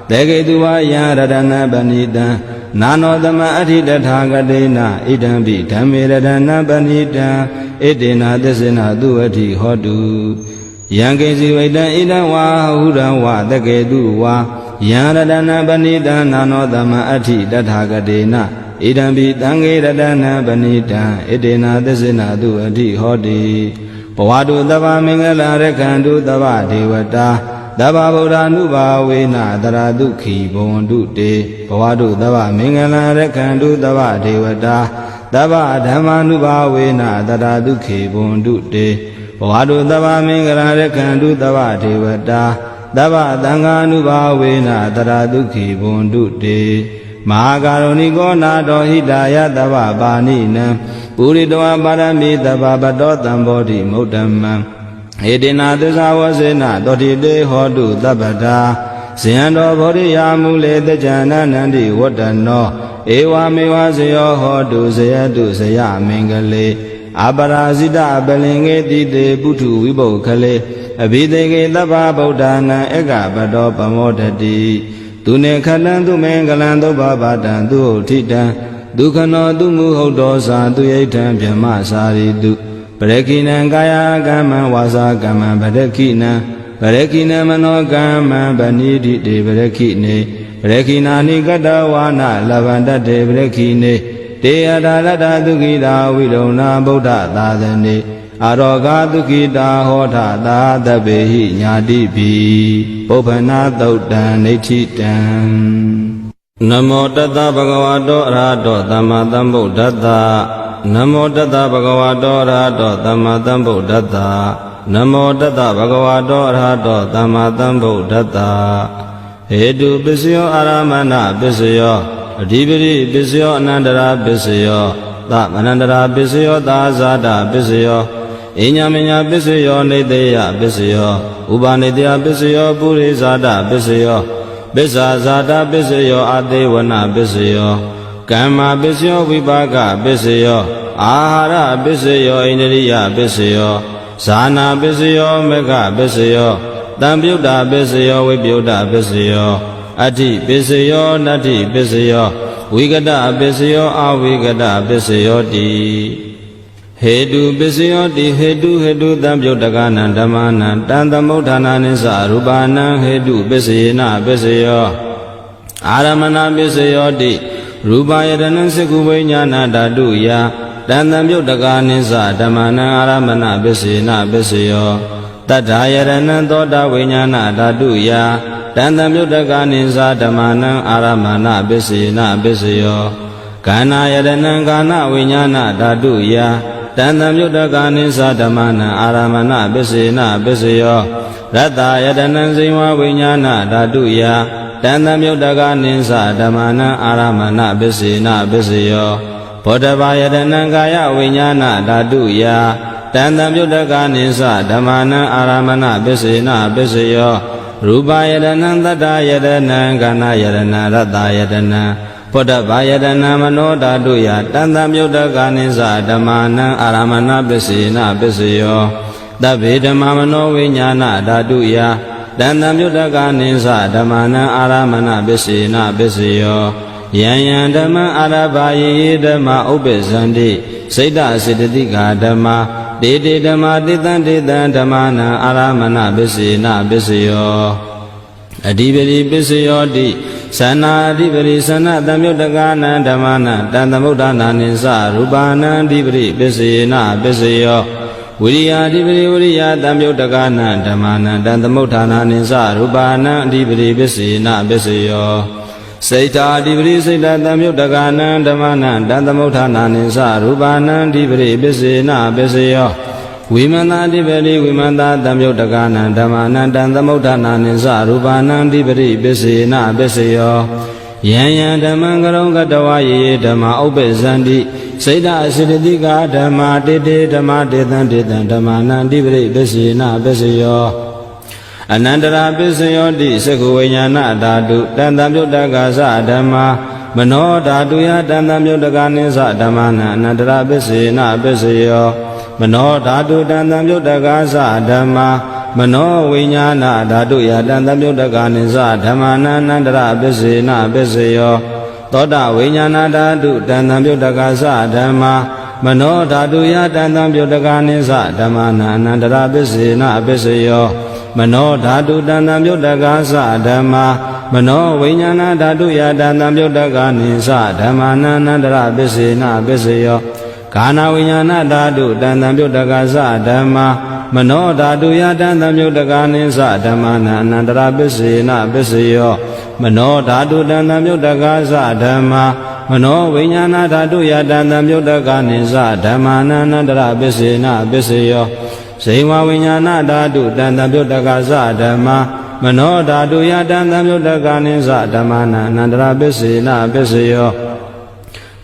သကေတုဝါယံရတနာပဏိတံ နာနောသမအဋ္ဌိတထာဂတေနဣဒံပိဓမ္မေရတနာပဏိတံဣတေနသစ္စေနသူအဋ္ဌိဟောတုယံကိစီဝိတံဣဒံဝါဟုရံဝတကေတုဝါယံရတနာပဏိတံနာနောသမအဋ္ဌိတထာဂတေနဣဒံပိသံဃေရတနာပဏိတံဣတေနသစ္စေနသူအဋ္ဌိဟောတိဘဝတုသဗ္ဗမင်္ဂလာရခန္တုသဗ္ဗဒေဝတာသဗ္ဗဗုဒ္ဓ ानु ဘာဝေနတရာဒုက္ခိဘဝန္တုတေဘဝတုသဗ္ဗမင်္ဂလာရခန္တုသဗ္ဗဒေဝတာသဗ္ဗဓမ္မာနုဘာဝေနတရာဒုက္ခိဘဝန္တုတေဘဝတုသဗ္ဗမင်္ဂလာရခန္တုသဗ္ဗဒေဝတာသဗ္ဗသံဃာနုဘာဝေနတရာဒုက္ခိဘဝန္တုတေမဟာကာရုဏိကောနာတောဟိတာယသဗ္ဗပါဏိနံပုရိတောပါရမိသဗ္ဗပတောတံဘောဓိမုဒ္ဓမံဧတေနသစ္စာဝစေနတောတိတေဟောတုသဗ္ဗတာဇယံတော်ဘောဓိယာမူလေတကြနန္န္တိဝတ္တနောဧဝမေဝဇယောဟောတုဇယတုဇယမင်္ဂလေအပရာဇိတပလင်္ကေတိတေပုထုဝိဘုခလေအဘိသေကေသဗ္ဗဗုဒ္ဓနာဧကပတောပမောတတိသူနေခလံသူမင်္ဂလံသုဘဗတံသူဥထိတံဒုက္ခနောသူမူဟုတ်တော်သာသူယိဋ္ဌံဗြဟ္မစာရိတုပရခိနံကာယကမ္မံဝါစာကမ္မံပရခိနံပရခိနံမနောကမ္မံဗဏိတိတေပရခိနေပရခိနာနိကတဝါနလဗန္တတေပရခိနေတေယတာရတသုခိတာဝိရုဏဗုဒ္ဓသာသနေအာရောဂသုခိတာဟောထသာသဗ္ဗေဟိညာတိပိပုပ္ပနာသုတ်တံနိဋ္ဌိတံနမောတတဗဂဝတောအရဟတောသမ္မာသမ္ဗုဒ္ဓတ္တနမောတတဗဂဝတောအရဟတောသမ္မာသမ္ဗုဒ္ဓတ္တနမောတတဗဂဝတောအရဟတောသမ္မာသမ္ဗုဒ္ဓတ္တဟေတုပစ္စယောအာရမဏပစ္စယောအဓိပတိပစ္စယောအနန္တရာပစ္စယောသမနန္တရာပစ္စယောသာဇာတပစ္စယောအညမညာပစ္စယောနေတေယပစ္စယောဥပနေတေယပစ္စယောပုရိဇာတပစ္စယောပစ္စာဇာတပစ္စယောအသေးဝနပစ္စယောကမ္မပစ္စယောဝိပါကပစ္စယောအာဟာရပစ္စယောဣန္ဒရိယပစ္စယောဇာနာပစ္စယောမေဃပစ္စယောတံပြုတ်တာပစ္စယောဝိပြုတ်တာပစ္စယောအဋ္ဌိပစ္စယောနတ္ထိပစ္စယောဝိကတပစ္စယောအဝိကတပစ္စယောတိဟေတုပစ္စယောတိဟေတုတံပြုတ်တကနံဓမ္မနံတံသမုဋ္ဌာနာနိသရူပနံဟေတုပစ္စယေနပစ္စယောအာရမဏပစ္စယောတိရူပယတနံစကုဝိညာဏဓာတုယတံသမုဋ္ဌကာနိသဓမ္မနံအာရမဏပစ္စယေနပစ္စယောတတ္ထာယရဏံသောတာဝိညာဏဓာတုယတံသမုဋ္ဌကာနိသဓမ္မနံအာရမဏပစ္စယေနပစ္စယောကာဏယရဏံကာဏဝိညာဏဓာတုယတံသမုဋ္ဌကာနိသဓမ္မနံအာရမဏပစ္စယေနပစ္စယောရတ္တယတနံဇိဝဝိညာဏဓာတုယတံသမုဋ္ဌကာနိသဓမ္မနံအာရမဏပစ္စယေနပစ္စယောဘောဓဘာယတနံကာယဝိညာဏဓာတုယတံသမုဋ္ဌကာနိသဓမ္မနံအာရမဏပစ္စယေနပစ္စယောရူပယတနံသတ္တယတနံကာဏယတနံရတ္တယတနံဘောဓဘာယတနာမနောဓာတုယတံသမုဋ္ဌကာနိသဓမ္မနံအာရမဏပစ္စယေနပစ္စယောသဗ္ဗေဓမ္မမနောဝိညာဏဓာတုယတံသမုဋ္ဌကာနိသဓမ္မနံအာရမဏပစ္စယေနပစ္စယောယံယံဓမ္မအာရဘာယေဓမ္မဥပ္ပဇန္တိစိတ်တစေတသိကာဓမ္မတေတေဓမ္မတေတံဓမ္မနံအာရမဏပစ္စယေနပစ္စယောအဓိပတိပစ္စယောတိသနာအဓိပတိသနာသမုဋ္ဌကာနံဓမ္မနံတံသမုဋ္ဌာနာနိသရူပနံအဓိပတိပစ္စယေနပစ္စယောဝိရိယအဓိပတိဝိရိယသမုဋ္ဌကာနံဓမ္မနံတံသမုဋ္ဌာနာနိသရူပနံအဓိပတိပစ္စယေနပစ္စယောစိတ်တာအဓိပတိစိတ်တသမုဋ္ဌကာနံဓမ္မနံတံသမုဋ္ဌာနာနိသရူပနံအဓိပတိပစ္စယေနပစ္စယောဝိမန္တာအဓိပတိဝိမန္တာသမုဋ္ဌကာနံဓမ္မနံတံသမုဋ္ဌာနာနိသရူပနံအဓိပတိပစ္စယေနပစ္စယောယံယံဓမ္မံကရုံကတဝယေဓမ္မဥပ္ပဇန္တိစိတ်တအစေတသိကာဓမ္မတေတေဓမ္မတေတံဓမ္မနံအဓိပတိပစ္စယေနပစ္စယောအနန္တရာပစ္စယောတိသက္ခဝိညာဏဓာတုတံသမုဋ္ဌကာသဓမ္မာမနောဓာတုယတံသမုဋ္ဌကာနိသဓမ္မနံအနန္တရာပစ္စယေနပစ္စယောမနောဓာတုတံသမုဋ္ဌကာသဓမ္မာမနောဝိညာဏဓာတုယတံသမုဋ္ဌကာနိသဓမ္မနံအနန္တရာပစ္စယေနပစ္စယော သောတာဝိညာဏဓာတုတန်တံပြုတ်တကသဓမ္မာမနောဓာတုယတန်တံပြုတ်တကနိသဓမ္မာနာအနန္တရပစ္စေနအပစ္စယောမနောဓာတုတန်တံပြုတ်တကသဓမ္မာမနောဝိညာဏဓာတုယတန်တံပြုတ်တကနိသဓမ္မာနာအနန္တရပစ္စေနအပစ္စယောကာနာဝိညာဏဓာတုတန်တံပြုတ်တကသဓမ္မာမနောဓာတုယတန်တံပြုတ်တကနိသဓမ္မာနာအနန္တရပစ္စေနပစ္စယောမနောဓာတုတန်တံပြုတ်တကသဓမ္မာမနောဝိညာဏဓာတုယတန်တံပြုတ်တကနိသဓမ္မာနာအနန္တရပစ္စေနပစ္စယောဇိဝဝိညာဏဓာတုတန်တံပြုတ်တကသဓမ္မာမနောဓာတုယတန်တံပြုတ်တကနိသဓမ္မာနာအနန္တရပစ္စေနပစ္စယော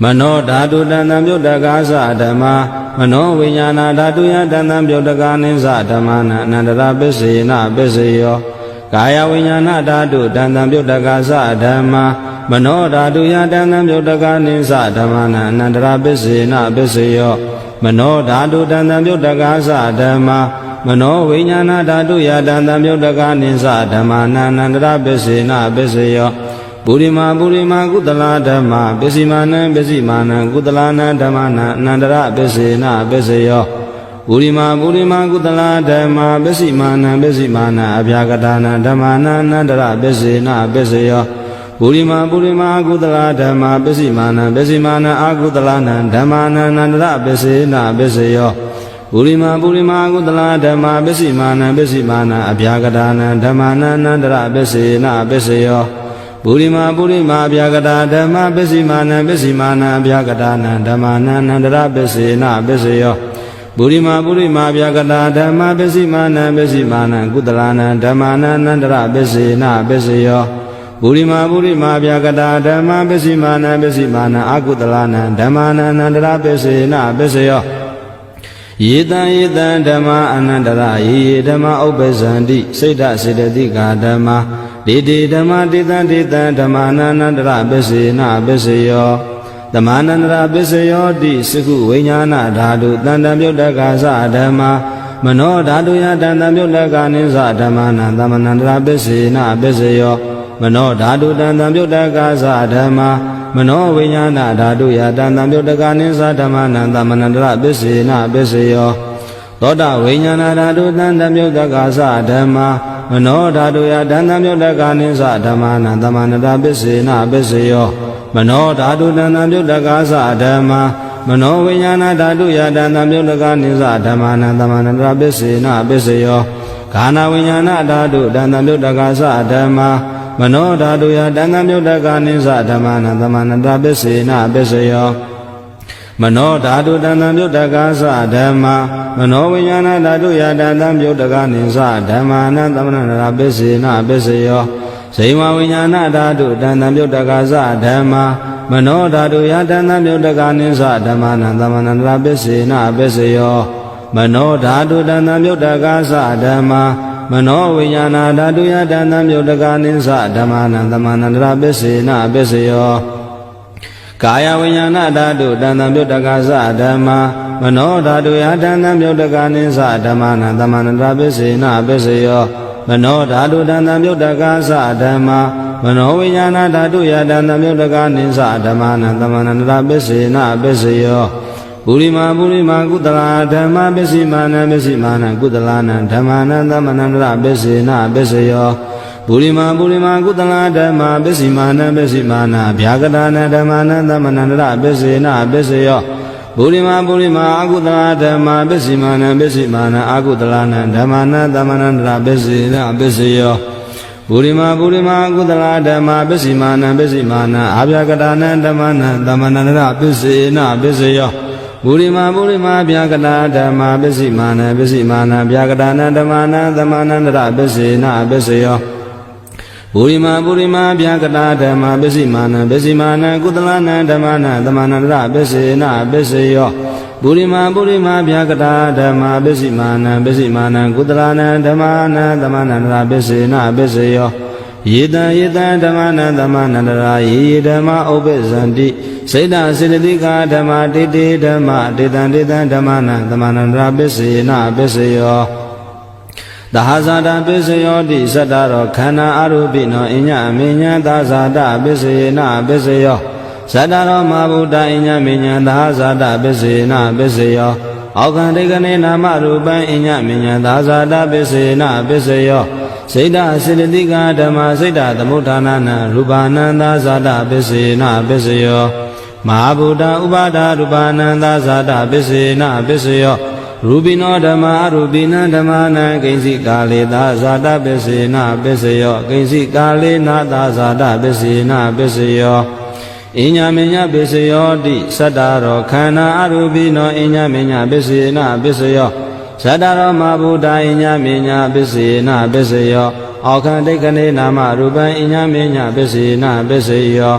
မနောဓာတုတန်တံပြုတ်တကသဓမ္မာမနောဝိညာဏဓာတုယတန်တံပြုတ်တကနိသဓမ္မာနာအနန္တရပစ္စေနပစ္စယောကာယဝိညာဏဓာတုတန်တံပြုတ်တကသဓမ္မာမနောဓာတုယတန်တံပြုတ်တကနိသဓမ္မာနာအနန္တရပစ္စေနပစ္စယောမနောဓာတုတန်တံပြုတ်တကသဓမ္မာမနောဝိညာဏဓာတုယတန်တံပြုတ်တကနိသဓမ္မာနာအနန္တရပစ္စေနပစ္စယောပုရိမာကုသလာဓမ္မာပစ္စည်းမာနံပစ္စည်းမာနံကုသလာနံဓမ္မာနံအနန္တရပစ္စေနပစ္စယောပုရိမာကုသလာဓမ္မာပစ္စည်းမာနံပစ္စည်းမာနံအဗျာကတာနံဓမ္မာနံအနန္တရပစ္စေနပစ္စယောပုရိမာကုသလာဓမ္မာပစ္စည်းမာနံပစ္စည်းမာနံအာကုသလာနံဓမ္မာနံအနန္တရပစ္စေနပစ္စယောပုရိမာကုသလာဓမ္မာပစ္စည်းမာနံပစ္စည်းမာနံအဗျာကတာနံဓမ္မာနံအနန္တရပစ္စေနပစ္စယောပုရိမာအဗျာကတာဓမ္မာပစ္စည်းမာနံပစ္စည်းမာနံအဗျာကတာနံဓမ္မာနံအနန္တရပစ္စေနပစ္စယောပုရိမာအဗျာကတာဓမ္မာပစ္စည်းမာနံပစ္စည်းမာနံကုသလာနံဓမ္မာနံအနန္တရပစ္စေနပစ္စယောပုရိမာအဗျာကတာဓမ္မာပစ္စည်းမာနံပစ္စည်းမာနံအာကုသလာနံဓမ္မာနံအနန္တရပစ္စေနပစ္စယောယေတံဓမ္မာအနန္တရယေဓမ္မာဥပ္ပဇန္တိစိတ်ဓစေတသိကာဓမ္မာဒေတိဓမ္မာဒေတံဓမ္မာနန္တရပစ္စေနပစ္စယောဓမ္မာနန္တရပစ္စယောတိစကုဝိညာဏဓာတုတန်တံပြုတ်တကသဓမ္မာမနောဓာတုယတန်တံပြုတ်တကနိသဓမ္မာနံသမနန္တရပစ္စေနပစ္စယောမနောဓာတုတန်တံပြုတ်တကသဓမ္မာမနောဝိညာဏဓာတုယတန်တံပြုတ်တကနိသဓမ္မာနံသမနန္တရပစ္စေနပစ္စယောသောတာဝိညာဏဓာတုတန်တံပြုတ်တကသဓမ္မာမနောဓာတုယတန်တံပြုတ်တကနိသဓမ္မာနံသမနန္တရပစ္စေနပစ္စယောမနောဓာတုတန်တံပြုတ်တကသဓမ္မာမနောဝိညာဏဓာတုယတန်တံပြုတ်တကနိသဓမ္မာနံသမနန္တရပစ္စေနပစ္စယောခန္ဓာဝိညာဏဓာတုတန်တံပြုတ်တကသဓမ္မာမနောဓာတုယတန်တံပြုတ်တကနိသဓမ္မာနံသမနန္တရပစ္စေနပစ္စယောမနောဓာတုတန်တံပြုတ်တကသဓမ္မာမနောဝိညာဏဓာတုယတန်တံပြုတ်တကနိသဓမ္မာနံသမနန္တရပစ္စေနပစ္စယောဇိဝဝိညာဏဓာတုတန်တံပြုတ်တကသဓမ္မာမနောဓာတုယတန်တံပြုတ်တကနိသဓမ္မာနံသမနန္တရပစ္စေနပစ္စယောမနောဓာတုတန်တံပြုတ်တကသဓမ္မာမနောဝိညာဏဓာတုယတန်တံပြုတ်တကနိသဓမ္မာနံသမနန္တရပစ္စေနပစ္စယောကာယဝိညာဏဓာတုတန်တံပြုတ်တကသဓမ္မာမနောဓာတုယတန်တံပြုတ်တကနိသဓမ္မာနံသမနန္တရပစ္စေနပစ္စယောမနောဓာတုတန်တံပြုတ်တကသဓမ္မာမနောဝိညာဏဓာတုယတန်တံပြုတ်တကနိသဓမ္မာနံသမနန္တရပစ္စေနပစ္စယောပုရိမာကုသလာဓမ္မာပစ္စည်းမာနံပစ္စည်းမာနံကုသလာနံဓမ္မာနံသမနန္တရပစ္စေနပစ္စယောပုရိမာကုသလာဓမ္မာပစ္စည်းမာနံပစ္စည်းမာနံဗျာကတာနံဓမ္မာနံသမနန္တရပစ္စေနပစ္စယောပုရိမာအကုသလာဓမ္မာပစ္စည်းမာနံပစ္စည်းမာနံအာကုသလာနံဓမ္မာနံသမနန္တရပစ္စေနပစ္စယောပုရိမာအကုသလာဓမ္မာပစ္စည်းမာနံပစ္စည်းမာနံအာဗျာကတာနံဓမ္မာနံသမနန္တရပစ္စေနပစ္စယောပုရိမာဗျာကတာဓမ္မာပစ္စည်းမာနံဗျာကတာနံဓမ္မာနံသမနန္တရပစ္စေနပစ္စယောပုရိမာဗျာကတာဓမ္မာပစ္စည်းမာနံကုသလာနံဓမ္မာနံသမနန္တရပစ္စေနပစ္စယောပုရိမာဗျာကတာဓမ္မာပစ္စည်းမာနံကုသလာနံဓမ္မာနံသမနန္တရပစ္စေနပစ္စယောယေတံဓမ္မာနံသမနန္တရာယေဓမ္မာဥပ္ပဇန္တိစိတ်ဓစေတသိကာဓမ္မာတေတေဓမ္မာတေတံဓမ္မာနံသမနန္တရာပစ္စေနပစ္စယောသဟဇာတပစ္စယောတိသတ္တရောခန္ဓာအရူပိနောအညအမေညသာဇာတပစ္စယေနပစ္စယော ဇတ္တရောမဗုဒ္ဓအညမေညာသာဇာတပစ္စေနပစ္စေယောအောခန္တိကနေနာမရူပံအညမေညာသာဇာတပစ္စေနပစ္စေယောစိတ်တစေတသိကဓမ္မစိတ်တသမုဋ္ဌာနာနရူပနန္သာဇာတပစ္စေနပစ္စေယောမဟာဗုဒ္ဓဥပါဒရူပနန္သာဇာတပစ္စေနပစ္စေယောရူပိနောဓမ္မာရူပိနံဓမ္မာနံကိဉ္စီကာလေသာဇာတပစ္စေနပစ္စေယောကိဉ္စီကာလေနာသာဇာတပစ္စေနပစ္စေယောအညမေညပစ္စေယောတိသတ္တရောခန္ဓာအရူပိနောအညမေညပစ္စေနပစ္စေယောဇတ္တရောမဗုဒ္ဓအညမေညပစ္စေနပစ္စေယောအောခန္တိကနေနာမရူပံအညမေညပစ္စေနပစ္စေယော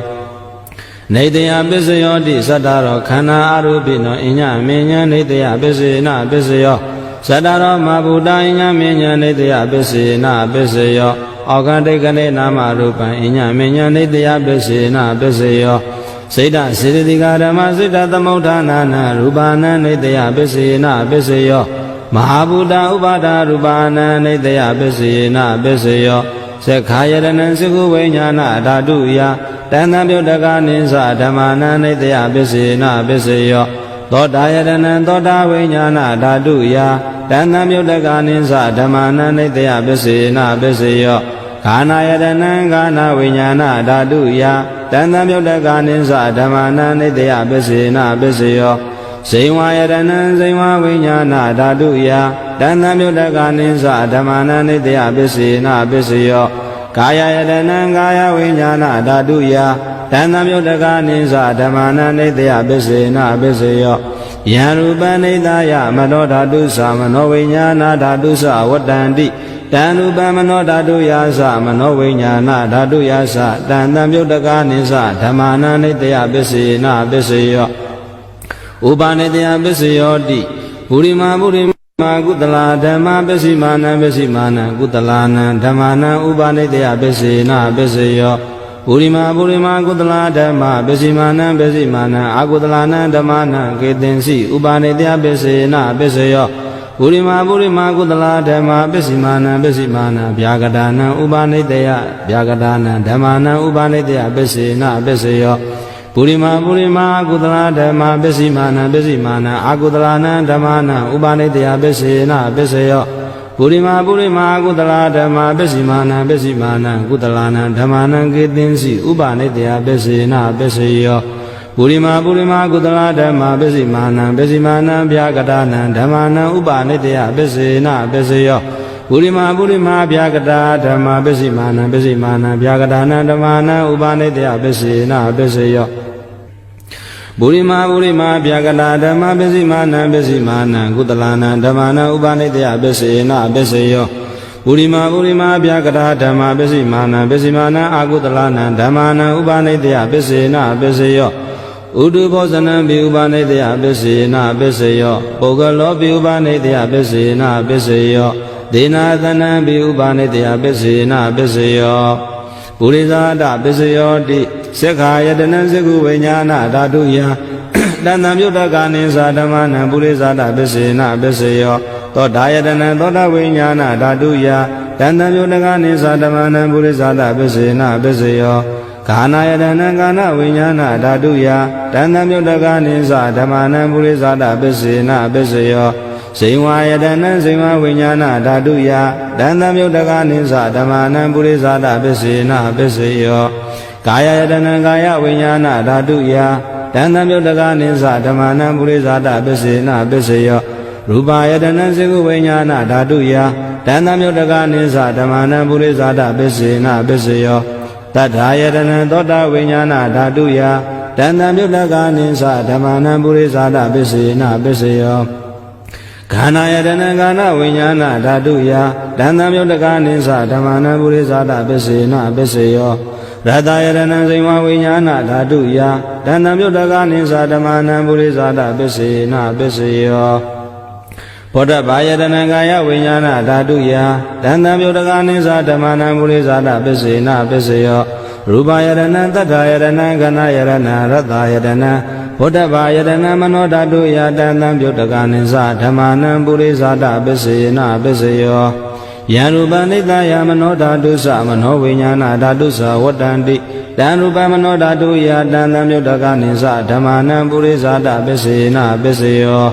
နေတယပစ္စယောတိသတ္တရောခန္ဓာအရူပိနောအညမေညနေတယပစ္စေနပစ္စယောသတ္တရောမဗုဒ္ဓအညမေညနေတယပစ္စေနပစ္စယောအောခန္တိကနေနာမရူပံအညမေညနေတယပစ္စေနပစ္စယောစိတ်တစေတသိကဓမ္မစိတ်တသမုဋ္ဌာနာနရူပနံနေတယပစ္စေနပစ္စယောမဟာဗုဒ္ဓဥပါဒရူပနံနေတယပစ္စေနပစ္စယောသက္ခာယတနံသကုဝိညာဏဓာတုယတဏ္ဍပြုတ်တကနိသဓမ္မာနံနေတယပစ္စေနပစ္စယောသောတာယတနံသောတာဝိညာဏဓာတုယတဏ္ဍပြုတ်တကနိသဓမ္မာနံနေတယပစ္စေနပစ္စယောခာနာယတနံခာနာဝိညာဏဓာတုယတဏ္ဍပြုတ်တကနိသဓမ္မာနံနေတယပစ္စေနပစ္စယောဇိဝယတနံဇိဝဝိညာဏဓာတုယတဏ္ဍပြုတ်တကနိသဓမ္မာနံနေတယပစ္စေနပစ္စယောကာယယတနံကာယဝိညာဏဓာတုယတဏ္ဍပြုတ်တကနိသဓမ္မာနံနေတယပစ္စေနပစ္စယောယံရူပနိတယမနောဓာတုသမနောဝိညာဏဓာတုသဝတ္တန္တိတံရူပမနောဓာတုယာသမနောဝိညာဏဓာတုယာသတံတံပြုတ်တကနိသဓမ္မာနံနေတယပစ္စေနပစ္စယောဥပနိတယပစ္စယောတိပုရိမာပုရိမာကုတလာဓမ္မပစ္စည်းမာနံပစ္စည်းမာနံကုတလာနံဓမ္မာနံဥပနိတယပစ္စေနပစ္စယောပုရိမာပုရိမာကုတလာဓမ္မပစ္စည်းမာနံပစ္စည်းမာနံအာကုတလာနံဓမ္မာနံကေတင်စီဥပနိတယပစ္စေနပစ္စယောပုရိမာပုရိမာကုတလာဓမ္မပစ္စည်းမာနံပစ္စည်းမာနံဗျာကတာနံဥပနိတယဗျာကတာနံဓမ္မာနံဥပနိတယပစ္စေနပစ္စယောပုရိမာပုရိမာကုသလာဓမ္မပစ္စည်းမာနံပစ္စည်းမာနံအာကုသလာနံဓမ္မာနံဥပနိတယပစ္စေနပစ္စယောပုရိမာပုရိမာကုသလာဓမ္မပစ္စည်းမာနံပစ္စည်းမာနံကုသလာနံဓမ္မာနံကေတင်စီဥပနိတယပစ္စေနပစ္စယောပုရိမာပုရိမာကုသလာဓမ္မပစ္စည်းမာနံပစ္စည်းမာနံဗျာကတာနံဓမ္မာနံဥပနိတယပစ္စေနပစ္စယောပုရိမာပုရိမာဗျာကတာဓမ္မပစ္စည်းမာနံပစ္စည်းမာနံဗျာကတာနံဓမ္မာနံဥပနိတယပစ္စေနပစ္စယောပုရိမာပုရိမာဗျာကတာဓမ္မပစ္စည်းမာနံပစ္စည်းမာနံကုတလာနံဓမ္မာနံဥပနိတယပစ္စေနပစ္စယောပုရိမာပုရိမာဗျာကတာဓမ္မပစ္စည်းမာနံပစ္စည်းမာနံအာကုတလာနံဓမ္မာနံဥပနိတယပစ္စေနပစ္စယောဥဒုဘောဇနံပိဥပနိတယပစ္စေနပစ္စယောပုဂ္ဂလောပိဥပနိတယပစ္စေနပစ္စယောဒေနာသနံပိဥပနိတယပစ္စေနပစ္စယောပုရိသဒပစ္စယောတိသက္ခာယတနံသကုဝိညာဏဓာတုယတဏ္ဍပြုတ်တကနိသဓမ္မာနံပုရိသဒပစ္စေနပစ္စယောသောတာယတနံသောတာဝိညာဏဓာတုယတဏ္ဍပြုတ်တကနိသဓမ္မာနံပုရိသဒပစ္စေနပစ္စယောခာနာယတနံကာနဝိညာဏဓာတုယတဏ္ဍပြုတ်တကနိသဓမ္မာနံပုရိသဒပစ္စေနပစ္စယောဇိဝယတနံဇိဝဝိညာဏဓာတုယတဏ္ဍပြုတ်တကနိသဓမ္မာနံပုရိသဒပစ္စေနပစ္စယောကာယယတနံကာယဝိညာဏဓာတုယတဏ္ဍပြုတ်တကနိသဓမ္မာနံပုရိသဒပစ္စေနပစ္စယောရူပယတနံသကုဝိညာဏဓာတုယတဏ္ဍပြုတ်တကနိသဓမ္မာနံပုရိသဒပစ္စေနပစ္စယောတတ္ထာယတနံသောတာဝိညာဏဓာတုယတဏ္ဍပြုတ်တကနိသဓမ္မာနံပုရိသဒပစ္စေနပစ္စယောခန္ဓာယတနံခန္ဓာဝိညာဏဓာတုယတဏ္ဍပြုတ်တကနိသဓမ္မာနံပုရိသဒပစ္စေနပစ္စယောရတယတနံဇိဝဝိညာဏဓာတုယတဏ္ဍပြုတ်တကနိသဓမ္မာနံပုရိသဒပစ္စေနပစ္စယောဘောဓဘာယတနံကာယဝိညာဏဓာတုယတဏ္ဍပြုတ်တကနိသဓမ္မာနံပုရိသဒပစ္စေနပစ္စယောရူပယတနံတတ္ထာယတနံခန္ဓာယတနံရတယတနံဘောဓဘာယတနံမနောဓာတုယတဏ္ဍပြုတ်တကနိသဓမ္မာနံပုရိသဒပစ္စေနပစ္စယော ယံရူပနိတယမနောဓာတုသမနောဝိညာဏဓာတုသဝတ္တန္တိတံရူပမနောဓာတုယတံသံမြုတ္တကနိသဓမ္မာနံပုရိသတပစ္စေနပစ္စယော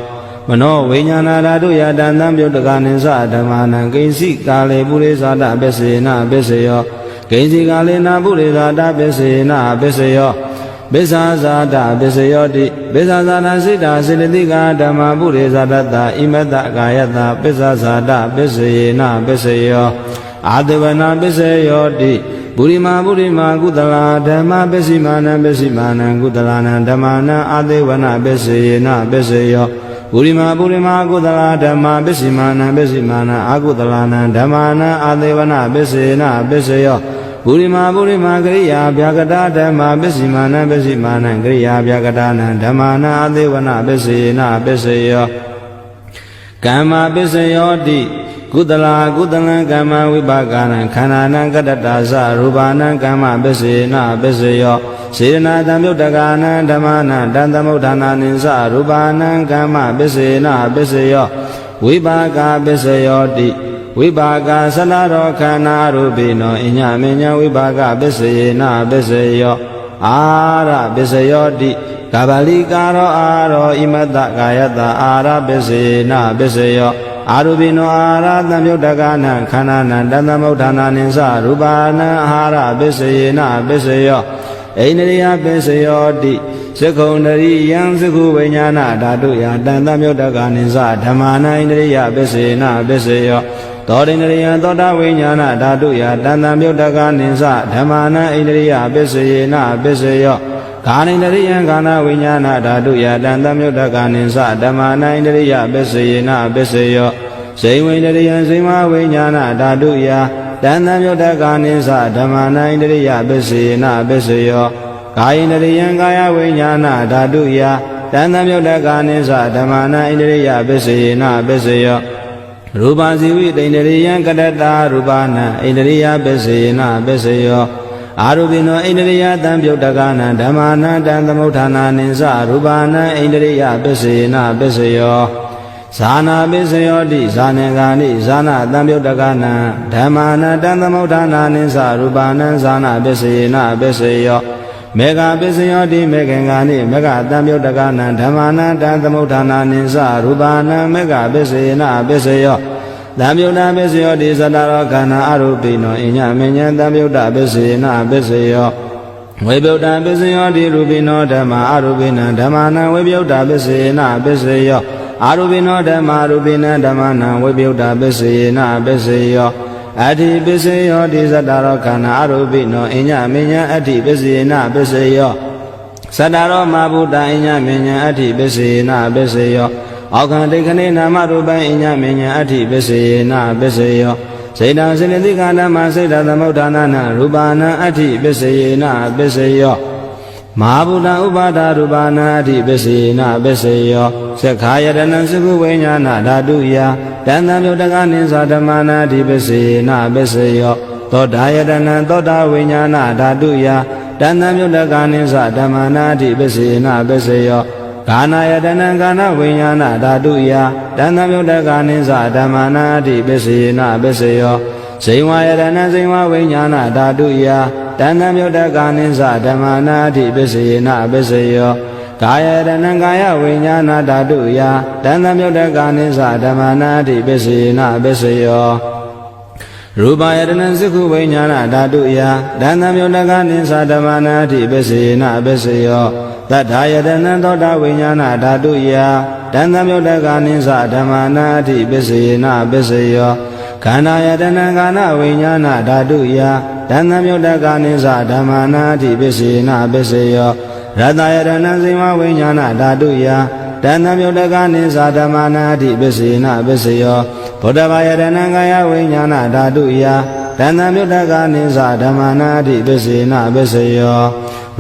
မနောဝိညာဏဓာတုယတံသံမြုတ္တကနိသဓမ္မာနံကိဉ္စိကာလေပုရိသတပစ္စေနပစ္စယောကိဉ္စိကာလေနပုရိသတပစ္စေနပစ္စယောပိစ္ဆာဇာတပစ္စယောတိပိစ္ဆာဇာတစိတ္တစေတသိကဓမ္မာပုရိသတတဣမတ္တကာယတပိစ္ဆာဇာတပစ္စယေနပစ္စယောအာတဝနာပစ္စယောတိပုရိမာကုသလာဓမ္မပစ္စည်းမာနံပစ္စည်းမာနံကုသလာနံဓမ္မာနံအာတေဝနာပစ္စယေနပစ္စယောပုရိမာကုသလာဓမ္မပစ္စည်းမာနံပစ္စည်းမာနံအာကုသလာနံဓမ္မာနံအာတေဝနာပစ္စယေနပစ္စယောပုရိမာကရိယာဗျာကတာဓမ္မပစ္စည်းမာနံပစ္စည်းမာနံကရိယာဗျာကတာနံဓမ္မာနံအာတေဝနာပစ္စယေနပစ္စယောကမ္မပစ္စယောတိကုသလံကမ္မဝိပါကနံခန္ဓာနံကတ္တတာသရူပနံကမ္မပစ္စေနပစ္စယောစေရနာတံမြုတ္တကာနံဓမ္မနံတံသမုဋ္ဌာနာနိသရူပနံကမ္မပစ္စေနပစ္စယောဝိပါကပစ္စယောတိဝိပါကသလရောခန္ဓာရူပိနောအညမေညဝိပါကပစ္စေနပစ္စယောအာရပစ္စယောတိကဗလိကာရောအာရောဣမတ္တကာယတအာရပစ္စေနပစ္စယောအာရူပိနောအာရသံမြုတ္တကာနံခန္ဓာနံတသမုဋ္ဌာနာနိသရူပါနံအာရပစ္စယေနပစ္စယောအိန္ဒရိယပစ္စယောတိသက္ခုံတရိယံသက္ခုဝိညာဏဓာတုယတံသမုတ္တကာနိသဓမ္မာနံအိန္ဒရိယပစ္စယေနပစ္စယောသောတိန္ဒရိယသောတာဝိညာဏဓာတုယတံသမုတ္တကာနိသဓမ္မာနံအိန္ဒရိယပစ္စယေနပစ္စယောခာနိန္ဒရိယံခန္ဓာဝိညာဏဓာတုယတံသမုတ္တကာနိသဓမ္မာနံအိန္ဒရိယပစ္စယေနပစ္စယောဇိဝိန္ဒရိယံဇိမဝိညာဏဓာတုယတံသမုတ္တကာနိသဓမ္မာနံအိန္ဒရိယပစ္စယေနပစ္စယောကာယိန္ဒရိယံကာယဝိညာဏဓာတုယတံသမုတ္တကာနိသဓမ္မာနံအိန္ဒရိယပစ္စယေနပစ္စယောရူပဇိဝိတိန္ဒရိယံကတ္တတာရူပနံအိန္ဒရိယပစ္စယေနပစ္စယောအာရူပိနောအိန္ဒရိယတံပြုတ်တကနံဓမ္မာနံတံသမုဋ္ဌာနာနိသရူပနံအိန္ဒရိယပစ္စယေနပစ္စယောဇာနာပစ္စယောတိဇာနေဂာနိဇာနာတံပြုတ်တကနံဓမ္မာနံတံသမုဋ္ဌာနာနိသရူပနံဇာနာပစ္စယေနပစ္စယောမေဃပစ္စယောတိမေခင်္ဂာနိမေဃတံပြုတ်တကနံဓမ္မာနံတံသမုဋ္ဌာနာနိသရူပနံမေဃပစ္စယေနပစ္စယောသံယုတ်တာပစ္စယောတိသတ္တရောခန္ဓာအရူပိနောအညမေညံသံယုတ်တာပစ္စယေနပစ္စယောဝိပယုတ်တာပစ္စယောတိရူပိနောဓမ္မာအရူပိနံဓမ္မာနံဝိပယုတ်တာပစ္စယေနပစ္စယောအာရူပိနောဓမ္မာရူပိနံဓမ္မာနံဝိပယုတ်တာပစ္စယေနပစ္စယောအတ္တိပစ္စယောတိသတ္တရောခန္ဓာအရူပိနောအညမေညံအတ္တိပစ္စယေနပစ္စယောသတ္တရောမဘုဒ္ဓအညမေညံအတ္တိပစ္စယေနပစ္စယောအောခန္တိခဏိနာမရူပံအညမေညံအတ္ထိပစ္စယေနပစ္စယောစေတံစေတသိကဓမ္မစေတသမုဋ္ဌာနာနရူပနံအတ္ထိပစ္စယေနပစ္စယောမဟာဗုဒ္ဓဥပါဒရူပနံအတ္ထိပစ္စယေနပစ္စယောသက္ခာယတနံသကုဝိညာဏဓာတုယတံသံယုတ်တကနိသဓမ္မာနံအတ္ထိပစ္စယေနပစ္စယောသောတာယတနံသောတာဝိညာဏဓာတုယတံသံယုတ်တကနိသဓမ္မာနံအတ္ထိပစ္စယေနပစ္စယောကာနာယတနံကာနဝိညာဏဓာတုယတံသမုတ္တကာနိသဓမ္မာနာတိပစ္စယေနပစ္စယောဇိဝယတနံဇိဝဝိညာဏဓာတုယတံသမုတ္တကာနိသဓမ္မာနာတိပစ္စယေနပစ္စယောကာယတနံကာယဝိညာဏဓာတုယတံသမုတ္တကာနိသဓမ္မာနာတိပစ္စယေနပစ္စယောရူပယတနံသက္ခုဝိညာဏဓာတုယတံသမုတ္တကာနိသဓမ္မာနာတိပစ္စယေနပစ္စယောသတ္ထာယတနံသောတာဝိညာဏဓာတုယတံသမုတ္တကာနိသဓမ္မာနာတိပစ္စယေနပစ္စယောခန္ဓာယတနံကာနဝိညာဏဓာတုယတံသမုတ္တကာနိသဓမ္မာနာတိပစ္စယေနပစ္စယောရတယတနံဇိမဝိညာဏဓာတုယတံသမုတ္တကာနိသဓမ္မာနာတိပစ္စယေနပစ္စယောဗုဒ္ဓဘာယတနံကာယဝိညာဏဓာတုယတံသမုတ္တကာနိသဓမ္မာနာတိပစ္စယေနပစ္စယော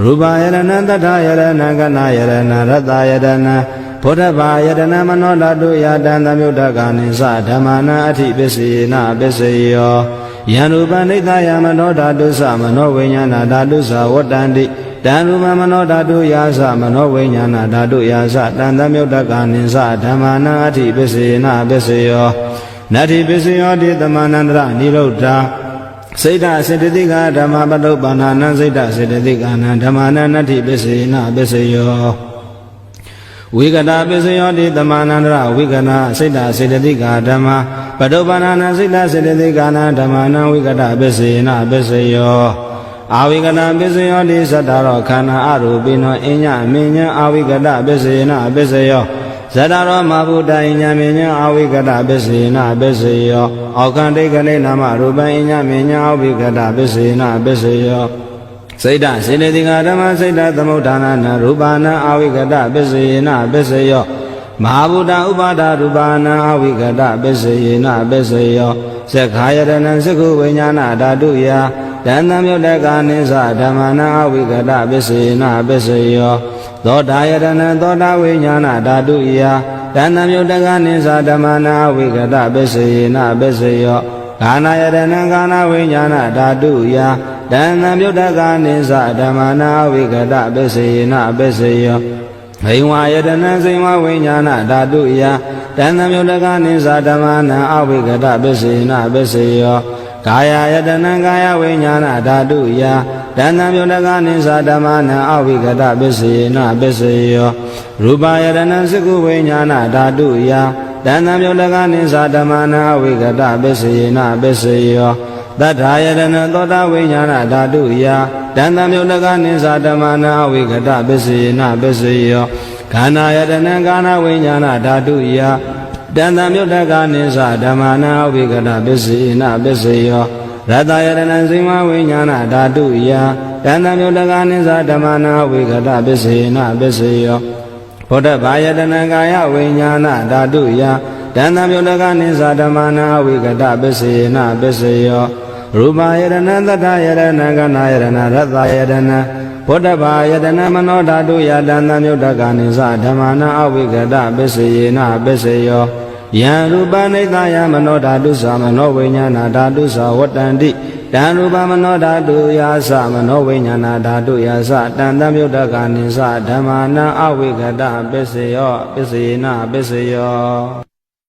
ရူပယတနံတထယတနံကနာယတနံရတယတနံဗုဒ္ဓဘာယတနံမနောဓာတုယတံသမုတ္တကာနိသဓမ္မာနံအဋ္ဌိပစ္စယေနပစ္စယောယံရူပနိတယမနောဓာတုသမနောဝိညာဏဓာတုသဝတ္တန္တိတံရူပမနောဓာတုယာသမနောဝိညာဏဓာတုယာသတံသမုတ္တကာနိသဓမ္မာနံအဋ္ဌိပစ္စယေနပစ္စယော နတ္ထိပစ္စယောတိသမန္တရနိရုဒ္ဓစိတ်တစေတသိကဓမ္မပတုပ္ပန္နနစိတ်တစေတသိကနဓမ္မနနတ္ထိပစ္စေနပစ္စယောဝိကတပစ္စယောတိသမန္တရဝိကနာစိတ်တစေတသိကဓမ္မပတုပ္ပန္နစိတ်တစေတသိကနဓမ္မနဝိကတပစ္စေနပစ္စယောအာဝိကတပစ္စယောတိသတ္တရောခန္ဓာအရူပိနောအညမင်းညာအာဝိကတပစ္စေနပစ္စယောဇတရောမဘုဒ္ဓအညမင်းညာအာဝိကတပစ္စေနပစ္စယောအောခန္တိကလေနာမရူပအညမင်းညာအာဝိကတပစ္စေနပစ္စယောစိတ်တစေတသိကဓမ္မစိတ်တသမုဋ္ဌာနာရူပနာအာဝိကတပစ္စေနပစ္စယောမဟာဗုဒ္ဓဥပါဒရူပနာအာဝိကတပစ္စေနပစ္စယောသက္ခာယတနံသက္ခုဝိညာဏဓာတုယတန်တံမြုတ်တကနိသဓမ္မနာအာဝိကတပစ္စေနပစ္စယောသောတာယတနံသောတာဝိညာဏဓာတုယတန်တံမြုတ်တကနိသဓမ္မနာအာဝိကတပစ္စေနပစ္စယောကာနာယတနံကာနာဝိညာဏဓာတုယတန်တံမြုတ်တကနိသဓမ္မနာအာဝိကတပစ္စေနပစ္စယောဟိဝါယတနံစိဝဝိညာဏဓာတုယတန်တံမြုတ်တကနိသဓမ္မနာအာဝိကတပစ္စေနပစ္စယောကာယယတနံကာယဝိညာဏဓာတုယတဏ္ဍမြုတကနိသဓမ္မနံအဝိကတပစ္စေနပစ္စယောရူပယတနံစကုဝိညာဏဓာတုယတဏ္ဍမြုတကနိသဓမ္မနံအဝိကတပစ္စေနပစ္စယောသတ္ထာယတနံသောတာဝိညာဏဓာတုယတဏ္ဍမြုတကနိသဓမ္မနံအဝိကတပစ္စေနပစ္စယောခန္ဓာယတနံကာဏဝိညာဏဓာတုယတန်တမြုတ်တကနိသဓမ္မနာဥပိကတပစ္စေနပစ္စယောရတယတနံစိမဝိညာဏဓာတုယတန်တမြုတ်တကနိသဓမ္မနာဥပိကတပစ္စေနပစ္စယောဘုဒ္ဓဘာယတနံကာယဝိညာဏဓာတုယတန်တမြုတ်တကနိသဓမ္မနာဥပိကတပစ္စေနပစ္စယောရူပယတနံသတ္တယတနံကနာယတနံရတယတနံဘုဒ္ဓဘာယတနံမနောဓာတုယတန်တမြုတ်တကနိသဓမ္မနာအဝိကတပစ္စယေနပစ္စယောယံရူပနိသယမနောဓာတုသမနောဝိညာဏဓာတုသဝတ္တန္တိတံရူပမနောဓာတုယာသမနောဝိညာဏဓာတုယာသတန်တမြုတ်တကနိသဓမ္မနာအဝိကတပစ္စယောပစ္စယေနပစ္စယော